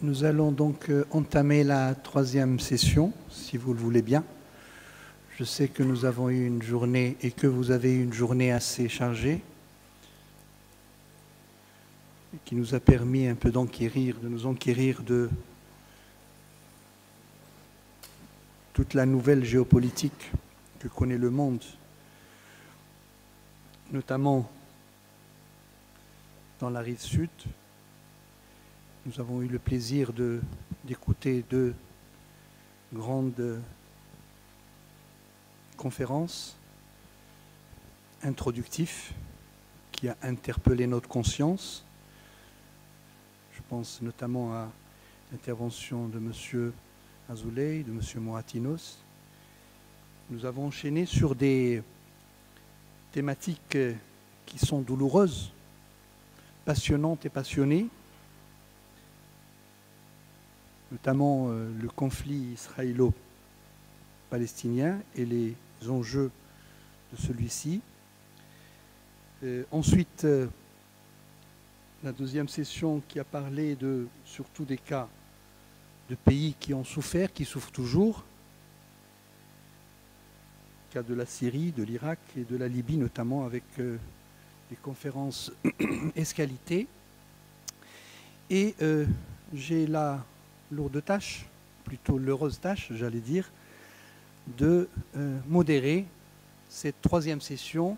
Nous allons donc entamer la troisième session, si vous le voulez bien. Je sais que nous avons eu une journée et que vous avez eu une journée assez chargée, qui nous a permis un peu de nous enquérir de toute la nouvelle géopolitique que connaît le monde, notamment dans la rive sud. Nous avons eu le plaisir d'écouter deux grandes conférences introductives qui a interpellé notre conscience. Je pense notamment à l'intervention de M. Azoulay, de M. Moratinos. Nous avons enchaîné sur des thématiques qui sont douloureuses, passionnantes et passionnées, notamment le conflit israélo-palestinien et les enjeux de celui-ci. Ensuite, la deuxième session qui a parlé surtout des cas de pays qui ont souffert, qui souffrent toujours, le cas de la Syrie, de l'Irak et de la Libye, notamment avec les conférences Escalité. Et j'ai la lourde tâche, plutôt l'heureuse tâche, j'allais dire, de modérer cette troisième session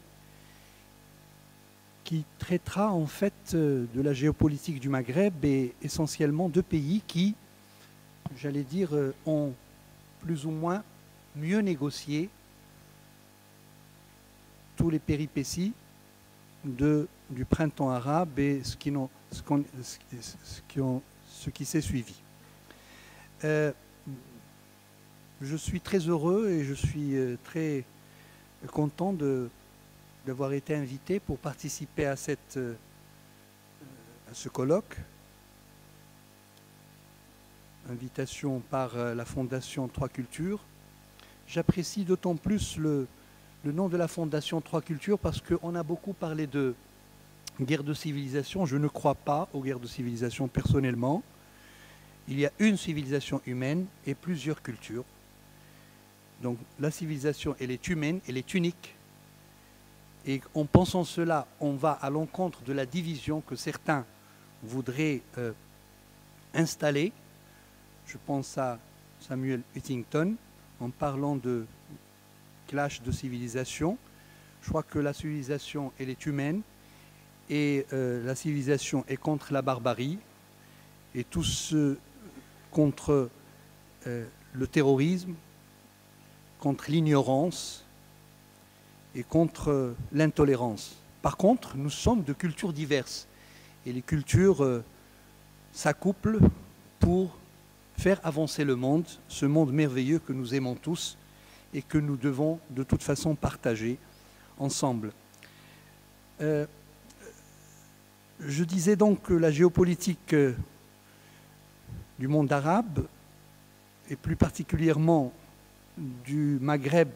qui traitera en fait de la géopolitique du Maghreb et essentiellement de pays qui, j'allais dire, ont plus ou moins mieux négocié tous les péripéties du printemps arabe et ce qui s'est suivi. Je suis très heureux et je suis très content d'avoir été invité pour participer à ce colloque. Invitation par la Fondation Trois Cultures. J'apprécie d'autant plus le nom de la Fondation Trois Cultures parce qu'on a beaucoup parlé de guerre de civilisation. Je ne crois pas aux guerres de civilisation personnellement. Il y a une civilisation humaine et plusieurs cultures. Donc la civilisation, elle est humaine, elle est unique. Et en pensant cela, on va à l'encontre de la division que certains voudraient installer. Je pense à Samuel Huntington en parlant de clash de civilisation. Je crois que la civilisation, elle est humaine et la civilisation est contre la barbarie et tout ce contre le terrorisme, contre l'ignorance et contre l'intolérance. Par contre, nous sommes de cultures diverses et les cultures s'accouplent pour faire avancer le monde, ce monde merveilleux que nous aimons tous et que nous devons de toute façon partager ensemble. Je disais donc que la géopolitique du monde arabe, et plus particulièrement du Maghreb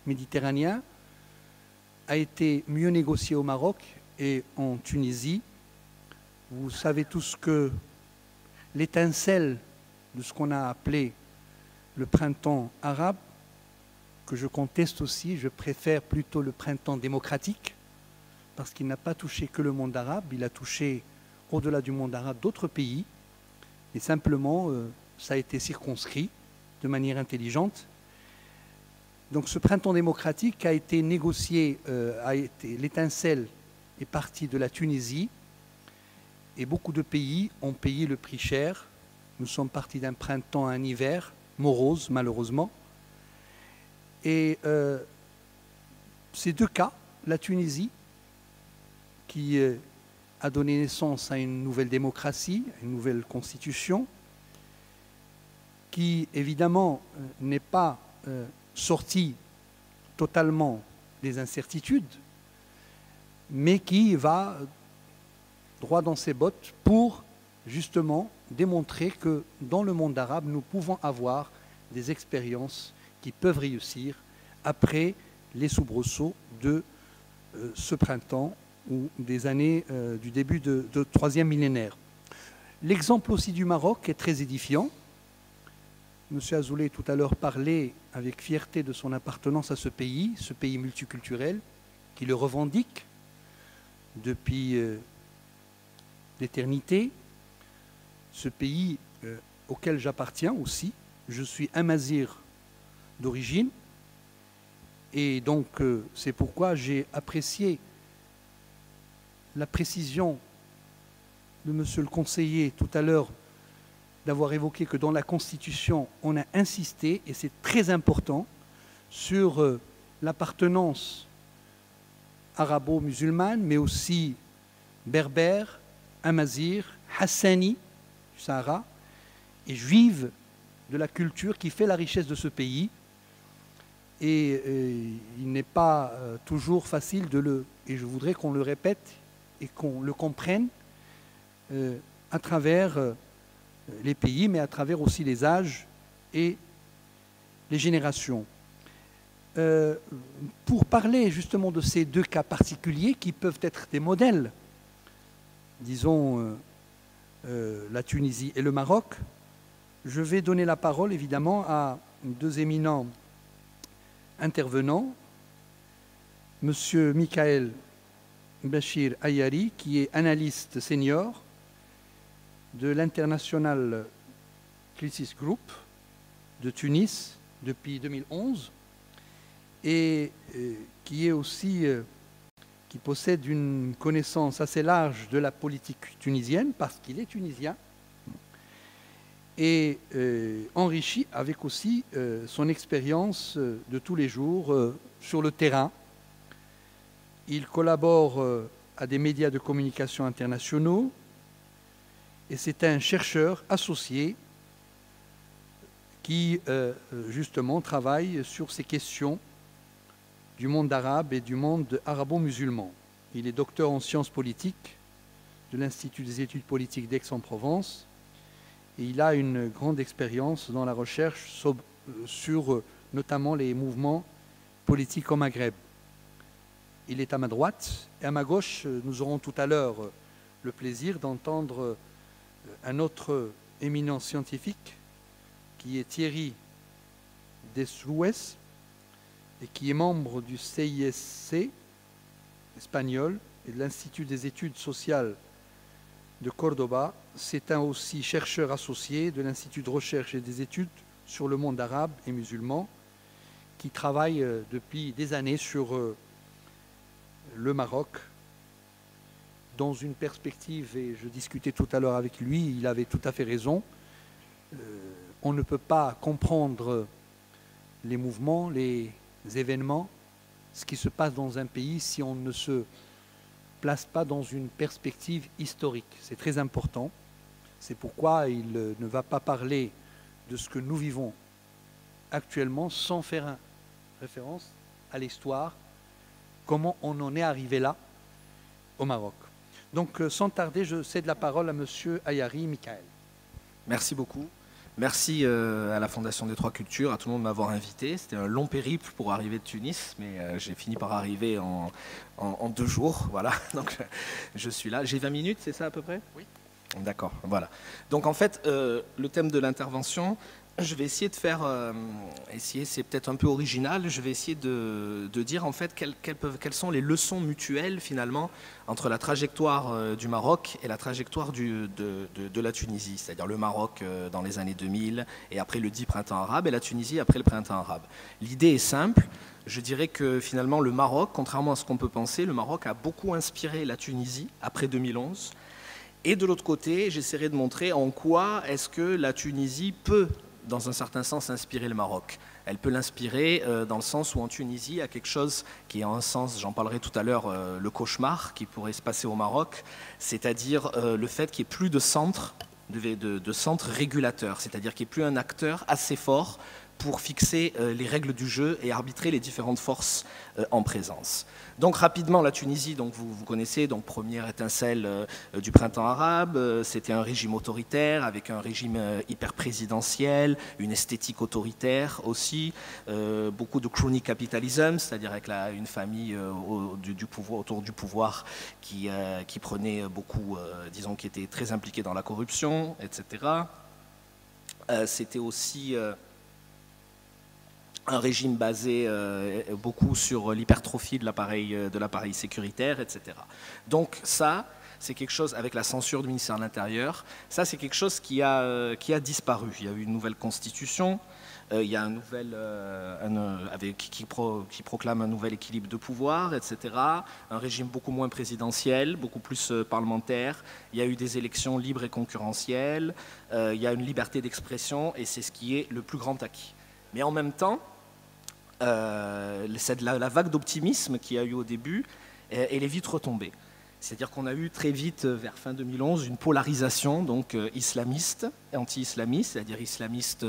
méditerranéen, a été mieux négociée au Maroc et en Tunisie. Vous savez tous que l'étincelle de ce qu'on a appelé le printemps arabe, que je conteste aussi, je préfère plutôt le printemps démocratique, parce qu'il n'a pas touché que le monde arabe, il a touché au-delà du monde arabe d'autres pays, et simplement ça a été circonscrit de manière intelligente. Donc ce printemps démocratique a été négocié, l'étincelle est partie de la Tunisie, et beaucoup de pays ont payé le prix cher. Nous sommes partis d'un printemps à un hiver morose, malheureusement. Et ces deux cas, la Tunisie, qui a donné naissance à une nouvelle démocratie, une nouvelle constitution, qui évidemment n'est pas sortie totalement des incertitudes, mais qui va droit dans ses bottes pour justement démontrer que dans le monde arabe, nous pouvons avoir des expériences qui peuvent réussir après les soubresauts de ce printemps ou des années du début de troisième millénaire. L'exemple aussi du Maroc est très édifiant. M. Azoulay tout à l'heure parlait avec fierté de son appartenance à ce pays multiculturel, qui le revendique depuis l'éternité. Ce pays auquel j'appartiens aussi. Je suis un Mazir d'origine. Et donc, c'est pourquoi j'ai apprécié la précision de monsieur le conseiller tout à l'heure d'avoir évoqué que dans la Constitution, on a insisté, et c'est très important, sur l'appartenance arabo-musulmane, mais aussi berbère, amazir, hassani du Sahara, et juive de la culture qui fait la richesse de ce pays. Et il n'est pas toujours facile et je voudrais qu'on le répète et qu'on le comprenne à travers les pays, mais à travers aussi les âges et les générations. Pour parler justement de ces deux cas particuliers qui peuvent être des modèles, disons la Tunisie et le Maroc, je vais donner la parole évidemment à deux éminents intervenants, M. Michael Bachir Ayari, qui est analyste senior de l'International Crisis Group de Tunis depuis 2011 et qui est aussi qui possède une connaissance assez large de la politique tunisienne parce qu'il est tunisien et enrichi avec aussi son expérience de tous les jours sur le terrain. Il collabore à des médias de communication internationaux et c'est un chercheur associé qui justement travaille sur ces questions du monde arabe et du monde arabo-musulman. Il est docteur en sciences politiques de l'Institut des études politiques d'Aix-en-Provence et il a une grande expérience dans la recherche sur notamment les mouvements politiques au Maghreb. Il est à ma droite et à ma gauche, nous aurons tout à l'heure le plaisir d'entendre un autre éminent scientifique qui est Thierry Desroues et qui est membre du CISC espagnol et de l'Institut des études sociales de Cordoba. C'est un aussi chercheur associé de l'Institut de recherche et des études sur le monde arabe et musulman qui travaille depuis des années sur le Maroc dans une perspective, et je discutais tout à l'heure avec lui, il avait tout à fait raison, on ne peut pas comprendre les mouvements, les événements, ce qui se passe dans un pays si on ne se place pas dans une perspective historique. C'est très important. C'est pourquoi il ne va pas parler de ce que nous vivons actuellement sans faire référence à l'histoire, comment on en est arrivé là au Maroc. Donc sans tarder, je cède la parole à M. Ayari Michael. Merci beaucoup. Merci à la Fondation des Trois Cultures, à tout le monde de m'avoir invité. C'était un long périple pour arriver de Tunis, mais j'ai fini par arriver en 2 jours. Voilà, donc je suis là. J'ai 20 minutes, c'est ça à peu près? Oui. D'accord, voilà. Donc en fait, le thème de l'intervention, je vais essayer de faire, c'est peut-être un peu original, je vais essayer de dire en fait quelles sont les leçons mutuelles finalement entre la trajectoire du Maroc et la trajectoire de la Tunisie, c'est-à-dire le Maroc dans les années 2000 et après le dit printemps arabe et la Tunisie après le printemps arabe. L'idée est simple, je dirais que finalement le Maroc, contrairement à ce qu'on peut penser, le Maroc a beaucoup inspiré la Tunisie après 2011. Et de l'autre côté, j'essaierai de montrer en quoi est-ce que la Tunisie peut, dans un certain sens, inspirer le Maroc. Elle peut l'inspirer dans le sens où en Tunisie, il y a quelque chose qui est en un sens, j'en parlerai tout à l'heure, le cauchemar qui pourrait se passer au Maroc, c'est-à-dire le fait qu'il n'y ait plus de centre régulateurs, c'est-à-dire qu'il n'y ait plus un acteur assez fort pour fixer les règles du jeu et arbitrer les différentes forces en présence. Donc rapidement, la Tunisie, donc vous connaissez, donc première étincelle du printemps arabe, c'était un régime autoritaire avec un régime hyper présidentiel, une esthétique autoritaire aussi, beaucoup de crony capitalism, c'est-à-dire avec une famille autour du pouvoir qui prenait beaucoup, disons, qui était très impliquée dans la corruption, etc. C'était aussi un régime basé beaucoup sur l'hypertrophie de l'appareil sécuritaire, etc. Donc ça, c'est quelque chose, avec la censure du ministère de l'Intérieur, ça c'est quelque chose qui a disparu. Il y a eu une nouvelle constitution, il y a un nouvel, qui proclame un nouvel équilibre de pouvoir, etc. Un régime beaucoup moins présidentiel, beaucoup plus parlementaire. Il y a eu des élections libres et concurrentielles. Il y a une liberté d'expression et c'est ce qui est le plus grand acquis. Mais en même temps, la vague d'optimisme qu'il y a eu au début, elle est vite retombée. C'est-à-dire qu'on a eu très vite, vers fin 2011, une polarisation donc, islamiste et anti-islamiste, c'est-à-dire islamiste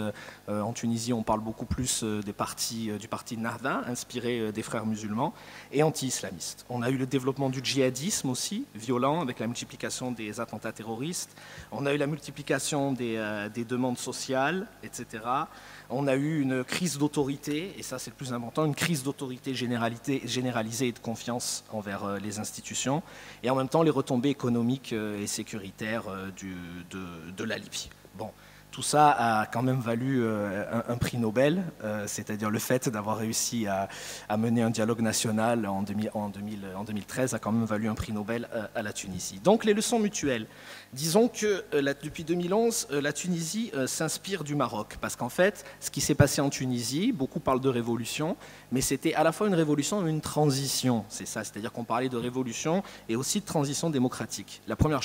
en Tunisie, on parle beaucoup plus du parti Nahda, inspiré des frères musulmans, et anti-islamiste. On a eu le développement du djihadisme aussi, violent, avec la multiplication des attentats terroristes. On a eu la multiplication des demandes sociales, etc. On a eu une crise d'autorité, et ça c'est le plus important, une crise d'autorité généralisée et de confiance envers les institutions, et en même temps les retombées économiques et sécuritaires de la Libye. Bon, tout ça a quand même valu un prix Nobel, c'est-à-dire le fait d'avoir réussi à mener un dialogue national en 2013 a quand même valu un prix Nobel à la Tunisie. Donc les leçons mutuelles. Disons que depuis 2011, la Tunisie s'inspire du Maroc, parce qu'en fait, ce qui s'est passé en Tunisie, beaucoup parlent de révolution, mais c'était à la fois une révolution et une transition, c'est ça, c'est-à-dire qu'on parlait de révolution et aussi de transition démocratique. La première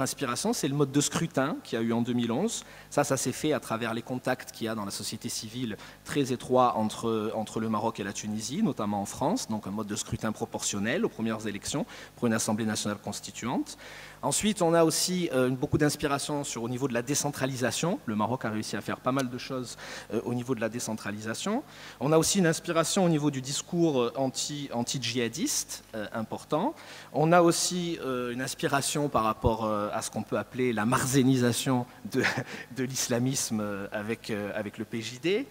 inspiration, c'est le mode de scrutin qu'il y a eu en 2011. Ça s'est fait à travers les contacts qu'il y a dans la société civile très étroits entre le Maroc et la Tunisie, notamment en France, donc un mode de scrutin proportionnel aux premières élections pour une Assemblée nationale constituante. Ensuite, on a aussi beaucoup d'inspiration au niveau de la décentralisation. Le Maroc a réussi à faire pas mal de choses au niveau de la décentralisation. On a aussi une inspiration au niveau du discours anti-djihadiste important. On a aussi une inspiration par rapport à ce qu'on peut appeler la marzénisation de l'islamisme avec le PJD.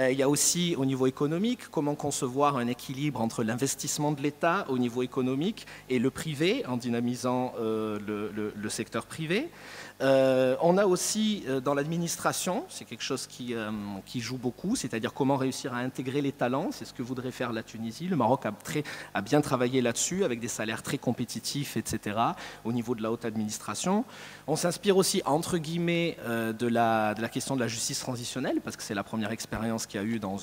Il y a aussi au niveau économique, comment concevoir un équilibre entre l'investissement de l'État au niveau économique et le privé en dynamisant le secteur privé. On a aussi dans l'administration, c'est quelque chose qui joue beaucoup, c'est-à-dire comment réussir à intégrer les talents, c'est ce que voudrait faire la Tunisie. Le Maroc a bien travaillé là-dessus avec des salaires très compétitifs, etc. au niveau de la haute administration. On s'inspire aussi, entre guillemets, de la question de la justice transitionnelle, parce que c'est la première expérience qu'il y a eu dans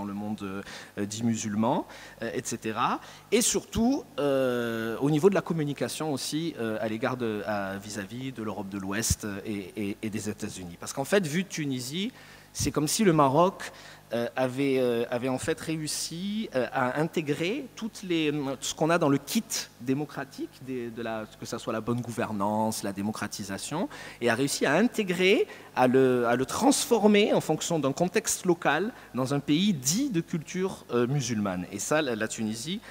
le monde dit musulman, etc. Et surtout, au niveau de la communication aussi, à l'égard vis-à-vis de l'Europe de l'Ouest et des États-Unis. Parce qu'en fait, vu de Tunisie, c'est comme si le Maroc avait en fait réussi à intégrer tout ce qu'on a dans le kit démocratique, que ce soit la bonne gouvernance, la démocratisation, et a réussi à intégrer, à le transformer en fonction d'un contexte local dans un pays dit de culture musulmane. Et ça, la Tunisie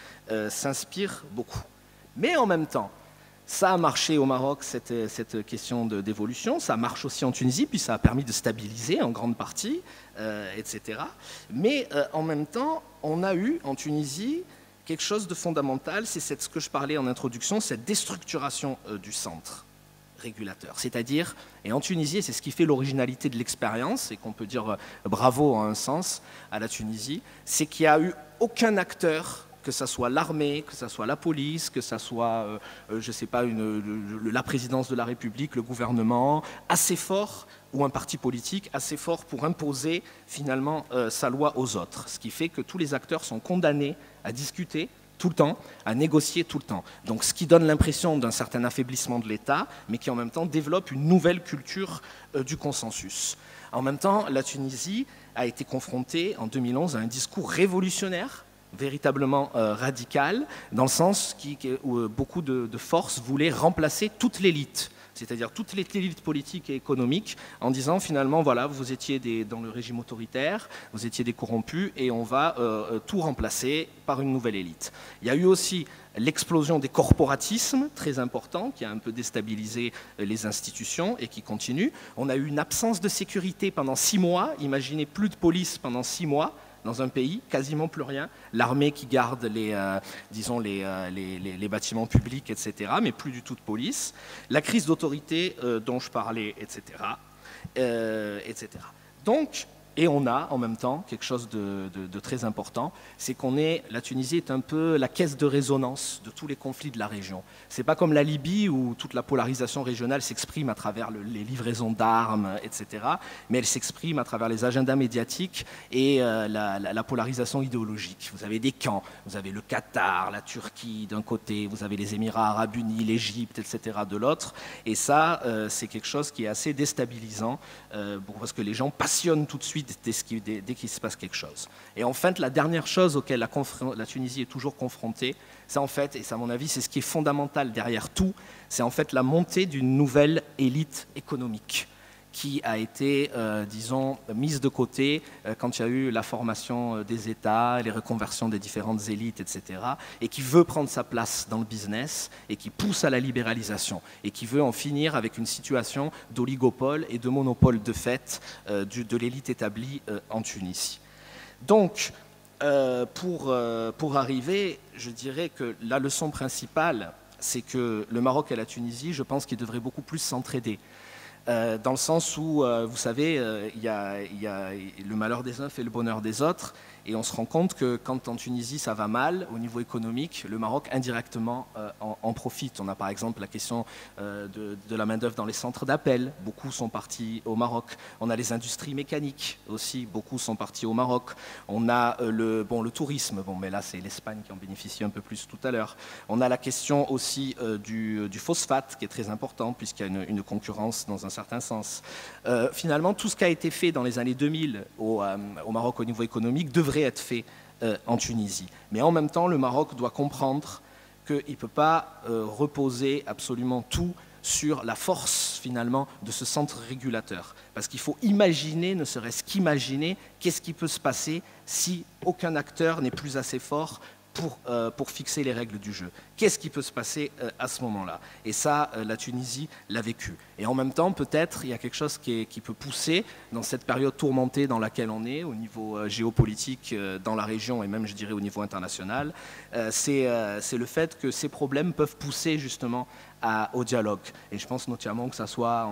s'inspire beaucoup. Mais en même temps, ça a marché au Maroc, cette question d'évolution. Ça marche aussi en Tunisie, puis ça a permis de stabiliser en grande partie, etc. Mais en même temps, on a eu en Tunisie quelque chose de fondamental, c'est ce que je parlais en introduction, cette déstructuration du centre régulateur. C'est-à-dire, et en Tunisie, c'est ce qui fait l'originalité de l'expérience, et qu'on peut dire bravo en un sens à la Tunisie, c'est qu'il n'y a eu aucun acteur, que ce soit l'armée, que ce soit la police, que ce soit, je ne sais pas, la présidence de la République, le gouvernement, assez fort, ou un parti politique assez fort pour imposer finalement sa loi aux autres. Ce qui fait que tous les acteurs sont condamnés à discuter tout le temps, à négocier tout le temps. Donc ce qui donne l'impression d'un certain affaiblissement de l'État, mais qui en même temps développe une nouvelle culture du consensus. En même temps, la Tunisie a été confrontée en 2011 à un discours révolutionnaire, véritablement radical, dans le sens où beaucoup de forces voulaient remplacer toute l'élite c'est-à-dire toutes les élites politiques et économiques, en disant finalement, voilà, vous étiez dans le régime autoritaire, vous étiez des corrompus, et on va tout remplacer par une nouvelle élite. Il y a eu aussi l'explosion des corporatismes, très important, qui a un peu déstabilisé les institutions et qui continue. On a eu une absence de sécurité pendant 6 mois, imaginez plus de police pendant 6 mois, dans un pays, quasiment plus rien. L'armée qui garde disons les bâtiments publics, etc., mais plus du tout de police. La crise d'autorité dont je parlais, etc., etc. Donc, et on a en même temps quelque chose de très important, c'est la Tunisie est un peu la caisse de résonance de tous les conflits de la région. C'est pas comme la Libye où toute la polarisation régionale s'exprime à travers les livraisons d'armes, etc., mais elle s'exprime à travers les agendas médiatiques et la polarisation idéologique. Vous avez des camps, vous avez le Qatar, la Turquie d'un côté, vous avez les Émirats arabes unis, l'Égypte, etc. de l'autre, et ça, c'est quelque chose qui est assez déstabilisant parce que les gens passionnent tout de suite dès qu'il se passe quelque chose. Et en fait, la dernière chose auquel la Tunisie est toujours confrontée, c'est en fait, et à mon avis, c'est ce qui est fondamental derrière tout, c'est en fait la montée d'une nouvelle élite économique qui a été, disons, mise de côté quand il y a eu la formation des États, les reconversions des différentes élites, etc., et qui veut prendre sa place dans le business et qui pousse à la libéralisation et qui veut en finir avec une situation d'oligopole et de monopole de fait de l'élite établie en Tunisie. Donc, pour arriver, je dirais que la leçon principale, c'est que le Maroc et la Tunisie, je pense qu'ils devraient beaucoup plus s'entraider. Dans le sens où, vous savez, il y a le malheur des uns fait le bonheur des autres, et on se rend compte que quand en Tunisie ça va mal au niveau économique, le Maroc indirectement en profite. On a par exemple la question de la main-d'œuvre dans les centres d'appel, beaucoup sont partis au Maroc. On a les industries mécaniques aussi, beaucoup sont partis au Maroc. On a le tourisme, mais là c'est l'Espagne qui en bénéficie un peu plus tout à l'heure. On a la question aussi du phosphate qui est très important puisqu'il y a une concurrence dans un certain sens. Finalement, tout ce qui a été fait dans les années 2000 au Maroc au niveau économique devrait être fait en Tunisie. Mais en même temps, le Maroc doit comprendre qu'il ne peut pas reposer absolument tout sur la force finalement de ce centre régulateur. Parce qu'il faut imaginer, ne serait-ce qu'imaginer, qu'est-ce qui peut se passer si aucun acteur n'est plus assez fort pour fixer les règles du jeu. Qu'est-ce qui peut se passer à ce moment-là? Et ça, la Tunisie l'a vécu. Et en même temps, peut-être, il y a quelque chose qui peut pousser dans cette période tourmentée dans laquelle on est, au niveau géopolitique dans la région et même, je dirais, au niveau international. C'est le fait que ces problèmes peuvent pousser justement au dialogue. Et je pense notamment que ça soit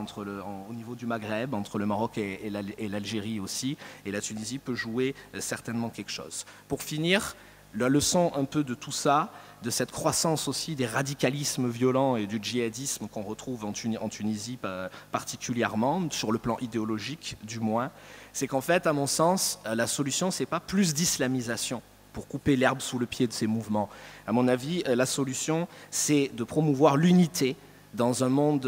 au niveau du Maghreb, entre le Maroc et l'Algérie aussi. Et la Tunisie peut jouer certainement quelque chose. Pour finir, la leçon un peu de tout ça, de cette croissance aussi des radicalismes violents et du djihadisme qu'on retrouve en Tunisie particulièrement, sur le plan idéologique du moins, c'est qu'en fait, à mon sens, la solution, c'est pas plus d'islamisation pour couper l'herbe sous le pied de ces mouvements. À mon avis, la solution, c'est de promouvoir l'unité dans un monde,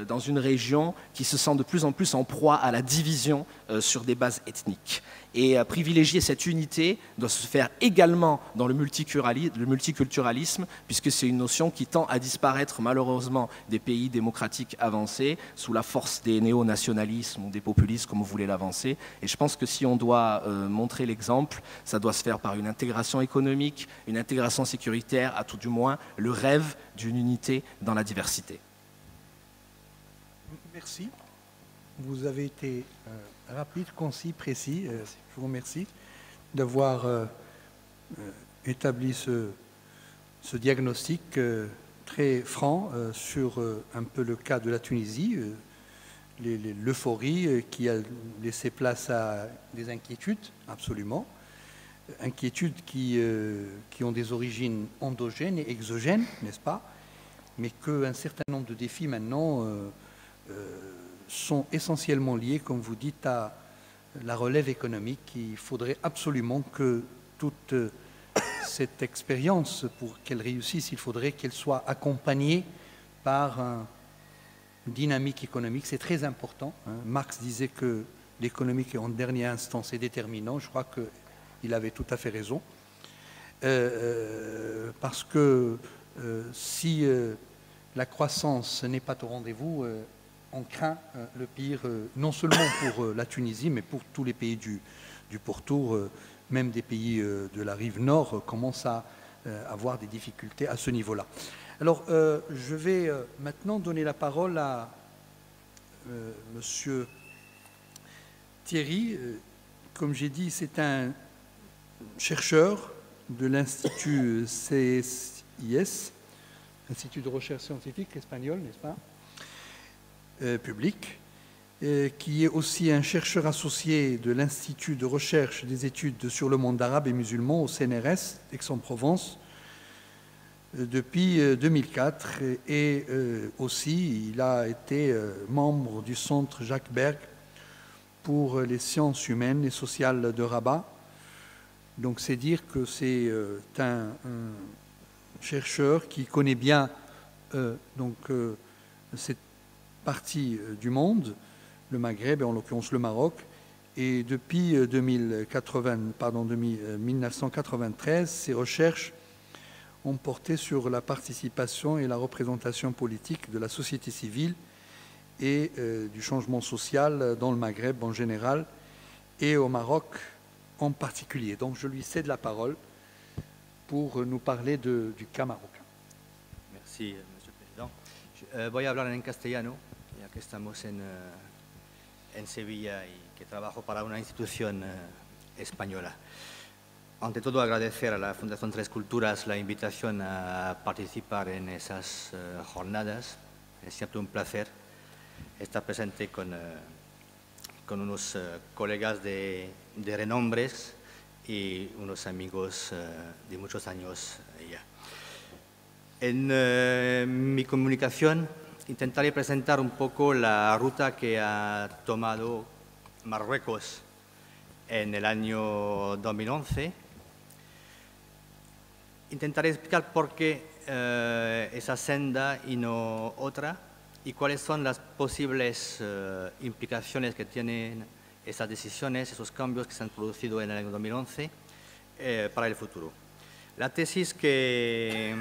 dans une région qui se sent de plus en plus en proie à la division sur des bases ethniques. Et privilégier cette unité doit se faire également dans le multiculturalisme, puisque c'est une notion qui tend à disparaître malheureusement des pays démocratiques avancés sous la force des néo-nationalismes ou des populismes, comme vous voulez l'avancer. Et je pense que si on doit montrer l'exemple, ça doit se faire par une intégration économique, une intégration sécuritaire, à tout du moins le rêve d'une unité dans la diversité. Merci. Vous avez été rapide, concis, précis. Je vous remercie d'avoir établi ce diagnostic très franc sur un peu le cas de la Tunisie, l'euphorie qui a laissé place à des inquiétudes, absolument. Inquiétudes qui ont des origines endogènes et exogènes, n'est-ce pas? Mais qu'un certain nombre de défis maintenant sont essentiellement liés, comme vous dites, à la relève économique. Il faudrait absolument que toute cette expérience, pour qu'elle réussisse, il faudrait qu'elle soit accompagnée par une dynamique économique. C'est très important. Marx disait que l'économique, en dernière instance, est déterminant. Je crois qu'il avait tout à fait raison. Parce que si la croissance n'est pas au rendez-vous, on craint le pire, non seulement pour la Tunisie, mais pour tous les pays du pourtour, même des pays de la rive nord commencent à avoir des difficultés à ce niveau-là. Alors, je vais maintenant donner la parole à Monsieur Thierry. Comme j'ai dit, c'est un chercheur de l'Institut CSIS, Institut de recherche scientifique espagnol, n'est-ce pas, public, qui est aussi un chercheur associé de l'Institut de recherche des études sur le monde arabe et musulman au CNRS d'Aix-en-Provence depuis 2004 et aussi il a été membre du Centre Jacques Berg pour les sciences humaines et sociales de Rabat. Donc c'est dire que c'est un chercheur qui connaît bien cette partie du monde, le Maghreb et en l'occurrence le Maroc. Et depuis 1993, ses recherches ont porté sur la participation et la représentation politique de la société civile et du changement social dans le Maghreb en général et au Maroc en particulier. Donc je lui cède la parole pour nous parler du cas marocain. Merci, Monsieur le Président. Voy a hablar en castellano, ya que estamos en Sevilla y que trabajo para una institución española. Ante todo, agradecer a la Fundación Tres Culturas la invitación a participar en esas jornadas. Es siempre un placer estar presente con unos colegas de renombres y unos amigos de muchos años ya. En mi comunicación intentaré presentar un poco la ruta que ha tomado Marruecos en el año 2011. Intentaré explicar por qué esa senda y no otra y cuáles son las posibles implicaciones que tienen esas decisiones, esos cambios que se han producido en el año 2011 para el futuro. La tesis que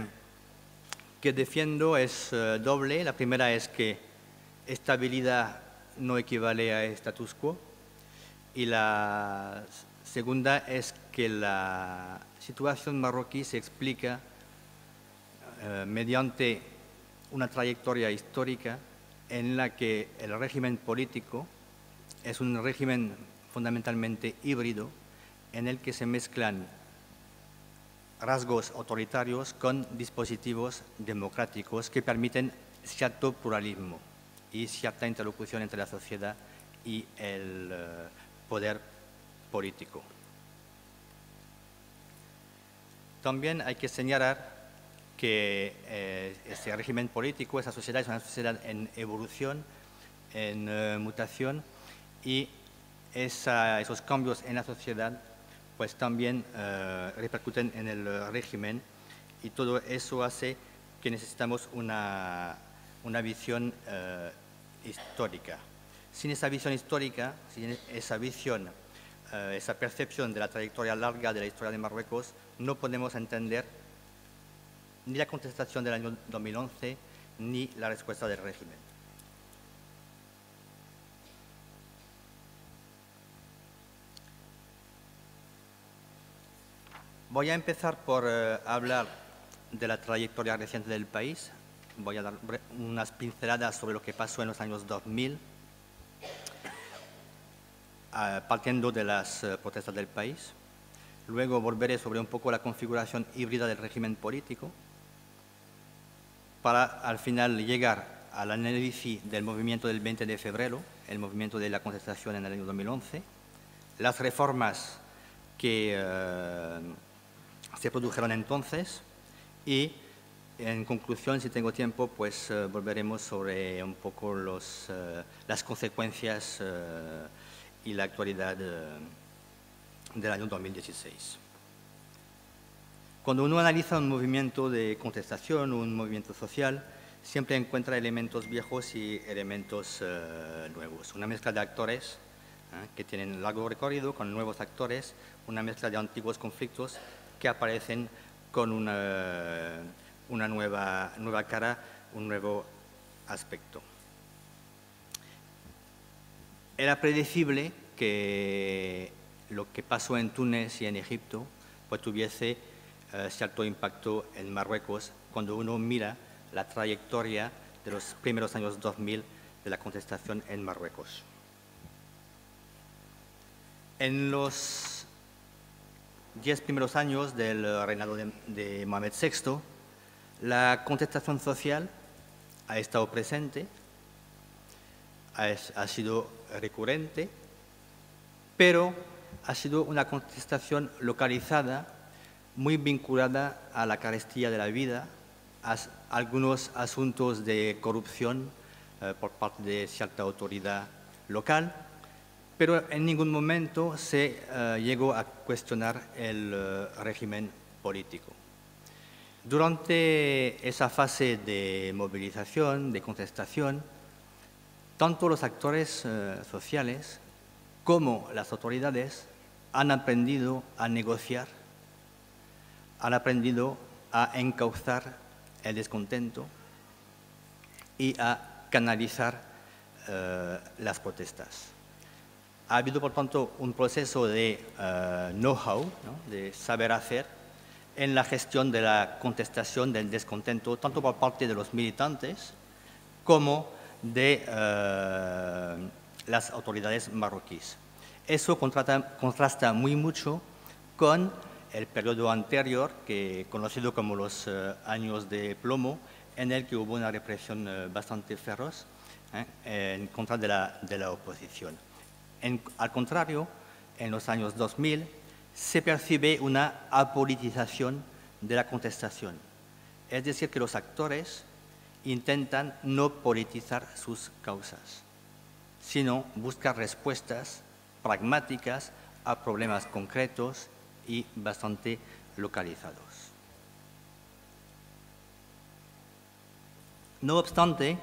defiendo es doble. La primera es que estabilidad no equivale a status quo y la segunda es que la situación marroquí se explica mediante una trayectoria histórica en la que el régimen político es un régimen fundamentalmente híbrido en el que se mezclan rasgos autoritarios con dispositivos democráticos que permiten cierto pluralismo y cierta interlocución entre la sociedad y el poder político. También hay que señalar que ese régimen político, esa sociedad es una sociedad en evolución, en mutación y esos cambios en la sociedad pues también repercuten en el régimen y todo eso hace que necesitamos una visión histórica. Sin esa visión histórica, sin esa visión, esa percepción de la trayectoria larga de la historia de Marruecos, no podemos entender ni la contestación del año 2011 ni la respuesta del régimen. Voy a empezar por hablar de la trayectoria reciente del país. Voy a dar unas pinceladas sobre lo que pasó en los años 2000, partiendo de las protestas del país. Luego volveré sobre un poco la configuración híbrida del régimen político, para al final llegar al análisis del movimiento del 20 de febrero, el movimiento de la contestación en el año 2011, las reformas que se produjeron entonces y, en conclusión, si tengo tiempo, pues volveremos sobre un poco las consecuencias y la actualidad del año 2016. Cuando uno analiza un movimiento de contestación o un movimiento social, siempre encuentra elementos viejos y elementos nuevos. Una mezcla de actores que tienen largo recorrido con nuevos actores, una mezcla de antiguos conflictos que aparecen con una nueva cara un nuevo aspecto. Era predecible que lo que pasó en Túnez y en Egipto pues tuviese cierto impacto en Marruecos cuando uno mira la trayectoria de los primeros años 2000 de la contestación en Marruecos. En los 10 primeros años del reinado de Mohamed VI, la contestación social ha estado presente, ha sido recurrente, pero ha sido una contestación localizada, muy vinculada a la carestía de la vida, a algunos asuntos de corrupción por parte de cierta autoridad local, pero en ningún momento se llegó a cuestionar el régimen político. Durante esa fase de movilización, de contestación, tanto los actores sociales como las autoridades han aprendido a negociar, han aprendido a encauzar el descontento y a canalizar las protestas. Ha habido, por tanto, un proceso de know-how, ¿no?, de saber hacer en la gestión de la contestación del descontento, tanto por parte de los militantes como de las autoridades marroquíes. Eso contrasta muy mucho con el periodo anterior, conocido como los años de plomo, en el que hubo una represión bastante feroz en contra de la oposición. Al contrario, en los años 2000 se percibe una apolitización de la contestación. Es decir, que los actores intentan no politizar sus causas, sino buscar respuestas pragmáticas a problemas concretos y bastante localizados. No obstante,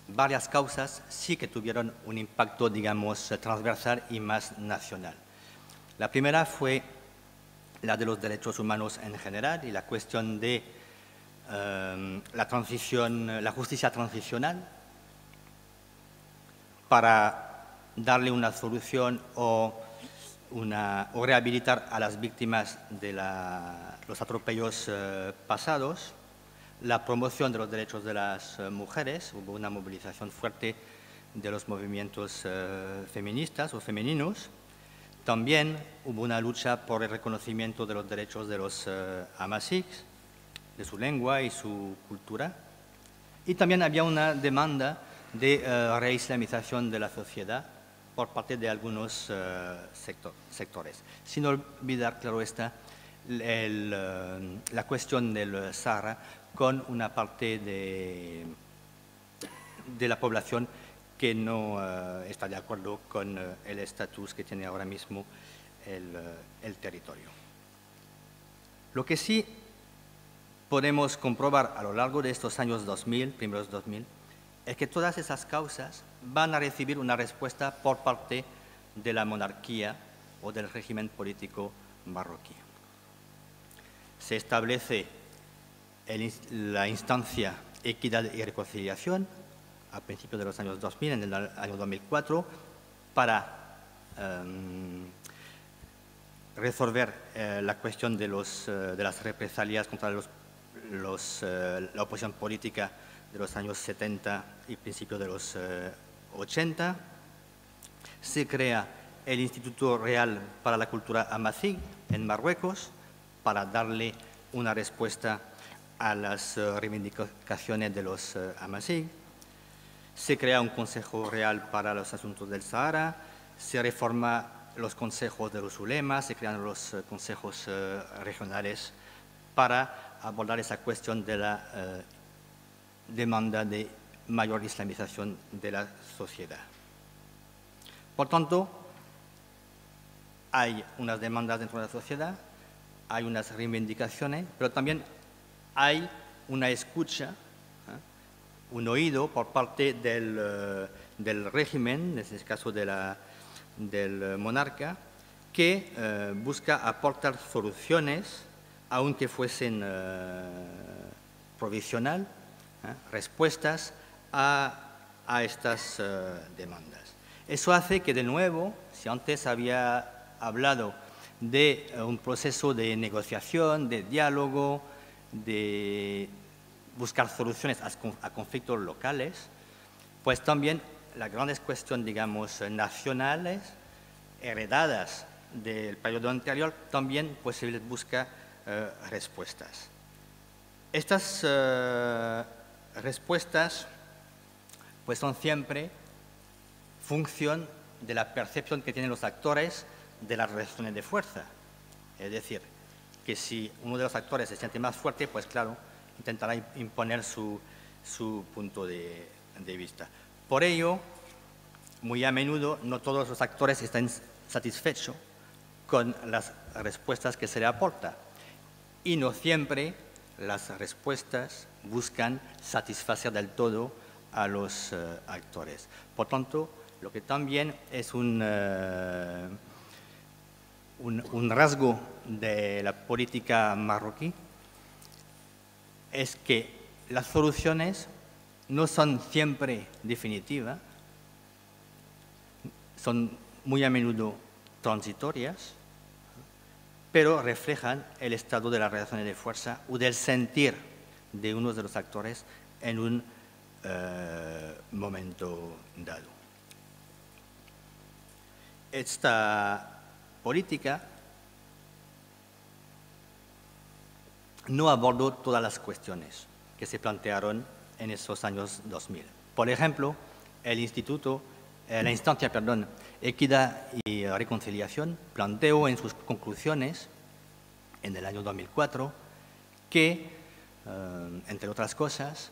varias causas sí que tuvieron un impacto, digamos, transversal y más nacional. La primera fue la de los derechos humanos en general y la cuestión de la justicia transicional para darle una solución o rehabilitar a las víctimas de los atropellos pasados, la promoción de los derechos de las mujeres. Hubo una movilización fuerte de los movimientos feministas o femeninos. También hubo una lucha por el reconocimiento de los derechos de los amazigh, de su lengua y su cultura. Y también había una demanda de reislamización de la sociedad por parte de algunos sectores. Sin olvidar, claro está, la cuestión del Sahara con una parte de la población que no está de acuerdo con el estatus que tiene ahora mismo el territorio. Lo que sí podemos comprobar a lo largo de estos años 2000, primeros 2000, es que todas esas causas van a recibir una respuesta por parte de la monarquía o del régimen político marroquí. Se establece la instancia Equidad y Reconciliación a principios de los años 2000, en el año 2004, para resolver la cuestión de las represalias contra la oposición política de los años 70 y principios de los 80. Se crea el Instituto Real para la Cultura Amazigh en Marruecos para darle una respuesta a las reivindicaciones de los amazigh. Se crea un Consejo Real para los Asuntos del Sahara, se reforma los consejos de los ulemas, se crean los consejos regionales para abordar esa cuestión de la demanda de mayor islamización de la sociedad. Por tanto, hay unas demandas dentro de la sociedad, hay unas reivindicaciones, pero también hay una escucha, un oído por parte del régimen, en este caso del monarca, que busca aportar soluciones, aunque fuesen provisional respuestas a estas demandas. Eso hace que, de nuevo, si antes había hablado de un proceso de negociación, de diálogo, de buscar soluciones a conflictos locales, pues también las grandes cuestiones, digamos, nacionales, heredadas del periodo anterior, también pues, se les busca respuestas. Estas respuestas pues, son siempre función de la percepción que tienen los actores de las relaciones de fuerza. Es decir, que si uno de los actores se siente más fuerte, pues claro, intentará imponer su punto de vista. Por ello, muy a menudo, no todos los actores están satisfechos con las respuestas que se le aporta. Y no siempre las respuestas buscan satisfacer del todo a los actores. Por tanto, lo que también es un rasgo de la política marroquí es que las soluciones no son siempre definitivas, son muy a menudo transitorias, pero reflejan el estado de las relaciones de fuerza o del sentir de uno de los actores en un momento dado. Esta política no abordó todas las cuestiones que se plantearon en esos años 2000. Por ejemplo, la instancia Equidad y Reconciliación planteó en sus conclusiones en el año 2004 que, entre otras cosas,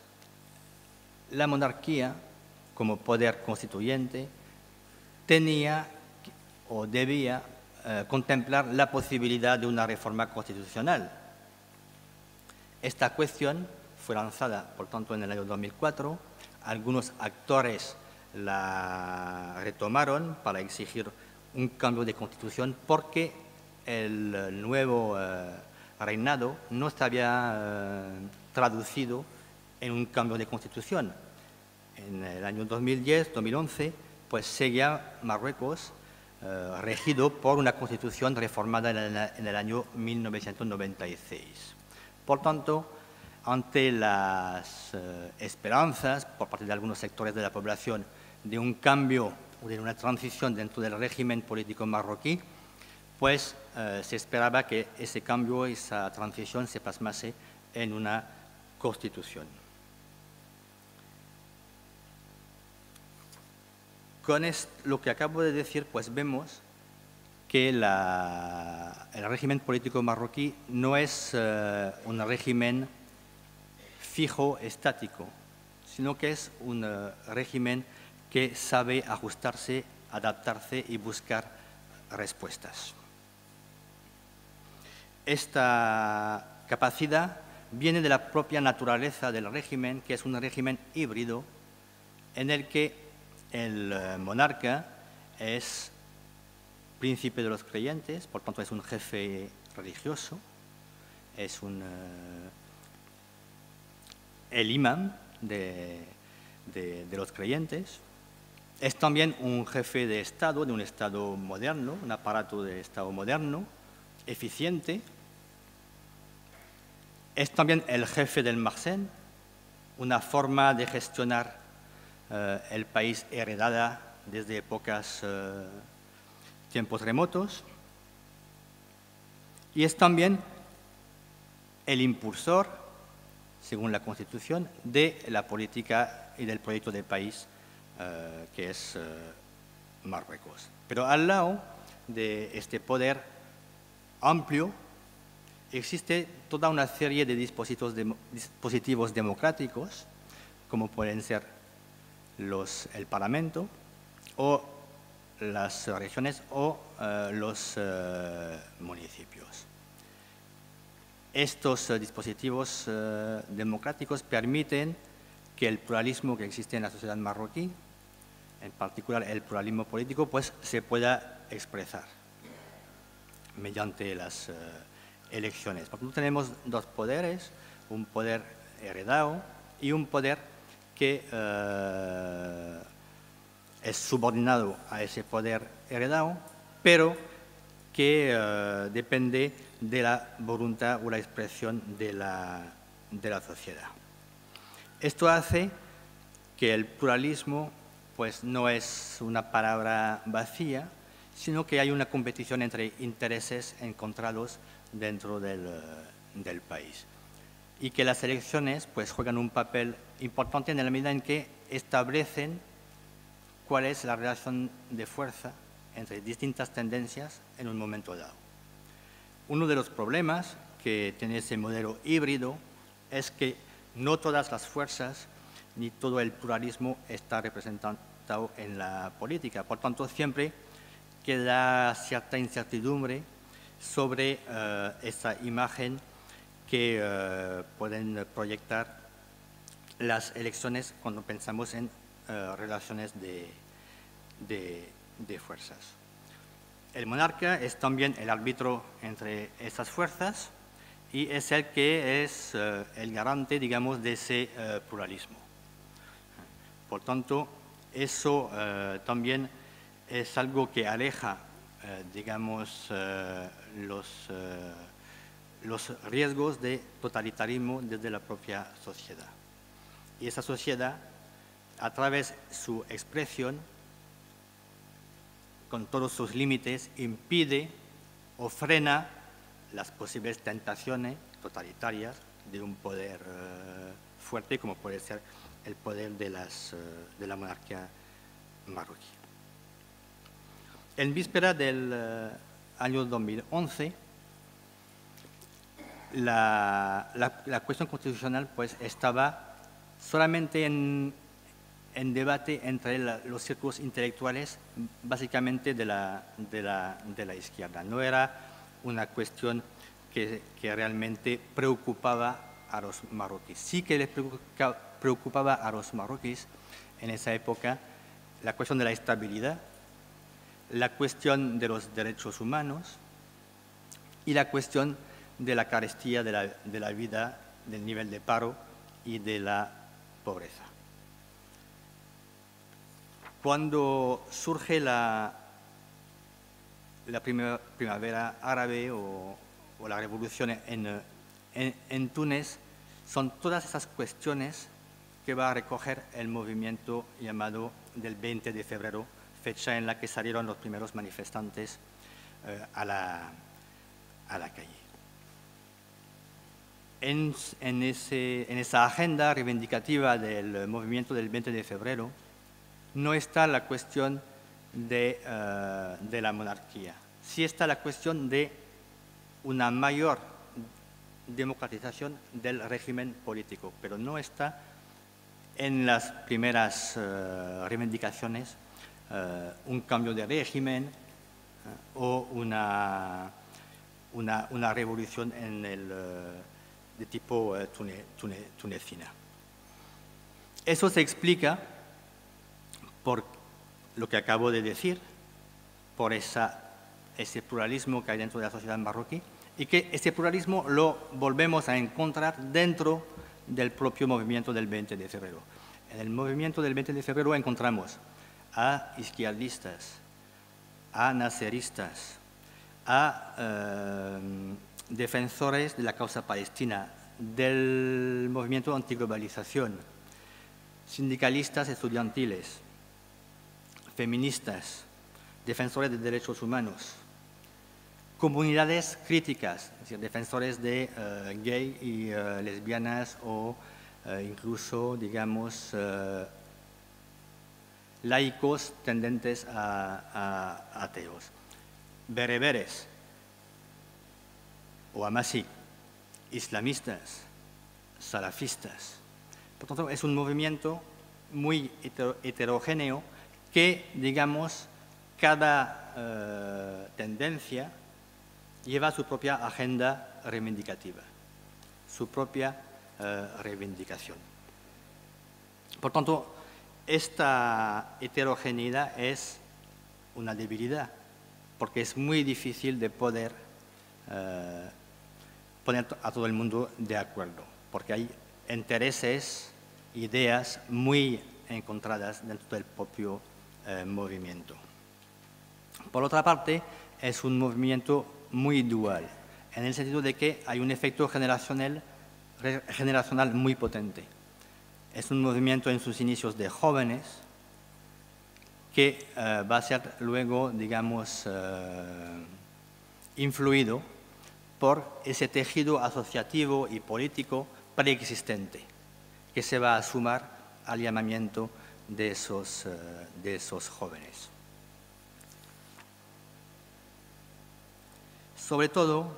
la monarquía como poder constituyente tenía o debía contemplar la posibilidad de una reforma constitucional. Esta cuestión fue lanzada, por tanto, en el año 2004. Algunos actores la retomaron para exigir un cambio de constitución porque el nuevo reinado no se había traducido en un cambio de constitución. En el año 2010-2011, pues seguía Marruecos regido por una constitución reformada en el año 1996. Por tanto, ante las esperanzas por parte de algunos sectores de la población de un cambio o de una transición dentro del régimen político marroquí, pues se esperaba que ese cambio, esa transición se plasmase en una constitución. Con lo que acabo de decir, pues vemos que el régimen político marroquí no es un régimen fijo, estático, sino que es un régimen que sabe ajustarse, adaptarse y buscar respuestas. Esta capacidad viene de la propia naturaleza del régimen, que es un régimen híbrido en el que el monarca es príncipe de los creyentes, por tanto es un jefe religioso, es el imán de los creyentes, es también un jefe de Estado, de un Estado moderno, un aparato de Estado moderno, eficiente, es también el jefe del Marsén, una forma de gestionar el país heredada desde tiempos remotos, y es también el impulsor, según la Constitución, de la política y del proyecto de país que es Marruecos. Pero al lado de este poder amplio existe toda una serie de dispositivos democráticos, como pueden ser el Parlamento o las regiones o los municipios. Estos dispositivos democráticos permiten que el pluralismo que existe en la sociedad marroquí, en particular el pluralismo político, pues se pueda expresar mediante las elecciones. Porque tenemos dos poderes, un poder heredado y un poder que es subordinado a ese poder heredado, pero que depende de la voluntad o la expresión de la sociedad. Esto hace que el pluralismo pues, no es una palabra vacía, sino que hay una competición entre intereses encontrados dentro del país. Y que las elecciones pues, juegan un papel importante en la medida en que establecen cuál es la relación de fuerza entre distintas tendencias en un momento dado. Uno de los problemas que tiene ese modelo híbrido es que no todas las fuerzas ni todo el pluralismo está representado en la política. Por tanto, siempre queda cierta incertidumbre sobre esa imagen que pueden proyectar las elecciones cuando pensamos en relaciones de fuerzas. El monarca es también el árbitro entre esas fuerzas y es el que es el garante, digamos, de ese pluralismo. Por tanto, eso también es algo que aleja, digamos, los riesgos de totalitarismo desde la propia sociedad. Y esa sociedad, a través de su expresión, con todos sus límites, impide o frena las posibles tentaciones totalitarias de un poder fuerte, como puede ser el poder de la monarquía marroquí. En víspera del año 2011, la cuestión constitucional pues, estaba solamente en debate entre los círculos intelectuales, básicamente de la izquierda. No era una cuestión que realmente preocupaba a los marroquíes. Sí que les preocupaba a los marroquíes en esa época la cuestión de la estabilidad, la cuestión de los derechos humanos y la cuestión de la carestía de la vida, del nivel de paro y de la pobreza. Cuando surge la primavera árabe o la revolución en Túnez, son todas esas cuestiones que va a recoger el movimiento llamado del 20 de febrero, fecha en la que salieron los primeros manifestantes a la calle. En esa agenda reivindicativa del movimiento del 20 de febrero no está la cuestión de la monarquía. Sí está la cuestión de una mayor democratización del régimen político, pero no está en las primeras reivindicaciones un cambio de régimen o una revolución de tipo tunecina. Eso se explica por lo que acabo de decir, por ese pluralismo que hay dentro de la sociedad marroquí, y que ese pluralismo lo volvemos a encontrar dentro del propio movimiento del 20 de febrero. En el movimiento del 20 de febrero encontramos a izquierdistas, a nasseristas, a defensores de la causa palestina, del movimiento antiglobalización, sindicalistas estudiantiles, feministas, defensores de derechos humanos, comunidades críticas, es decir, defensores de gay y lesbianas o incluso, digamos, laicos tendentes a ateos, bereberes o amasí, islamistas, salafistas. Por tanto, es un movimiento muy heterogéneo que, digamos, cada tendencia lleva su propia agenda reivindicativa, su propia reivindicación. Por tanto, esta heterogeneidad es una debilidad, porque es muy difícil de poder poner a todo el mundo de acuerdo, porque hay intereses, ideas muy encontradas dentro del propio movimiento. Por otra parte, es un movimiento muy dual, en el sentido de que hay un efecto generacional muy potente. Es un movimiento en sus inicios de jóvenes que va a ser luego, digamos, influido por ese tejido asociativo y político preexistente que se va a sumar al llamamiento de esos jóvenes. Sobre todo,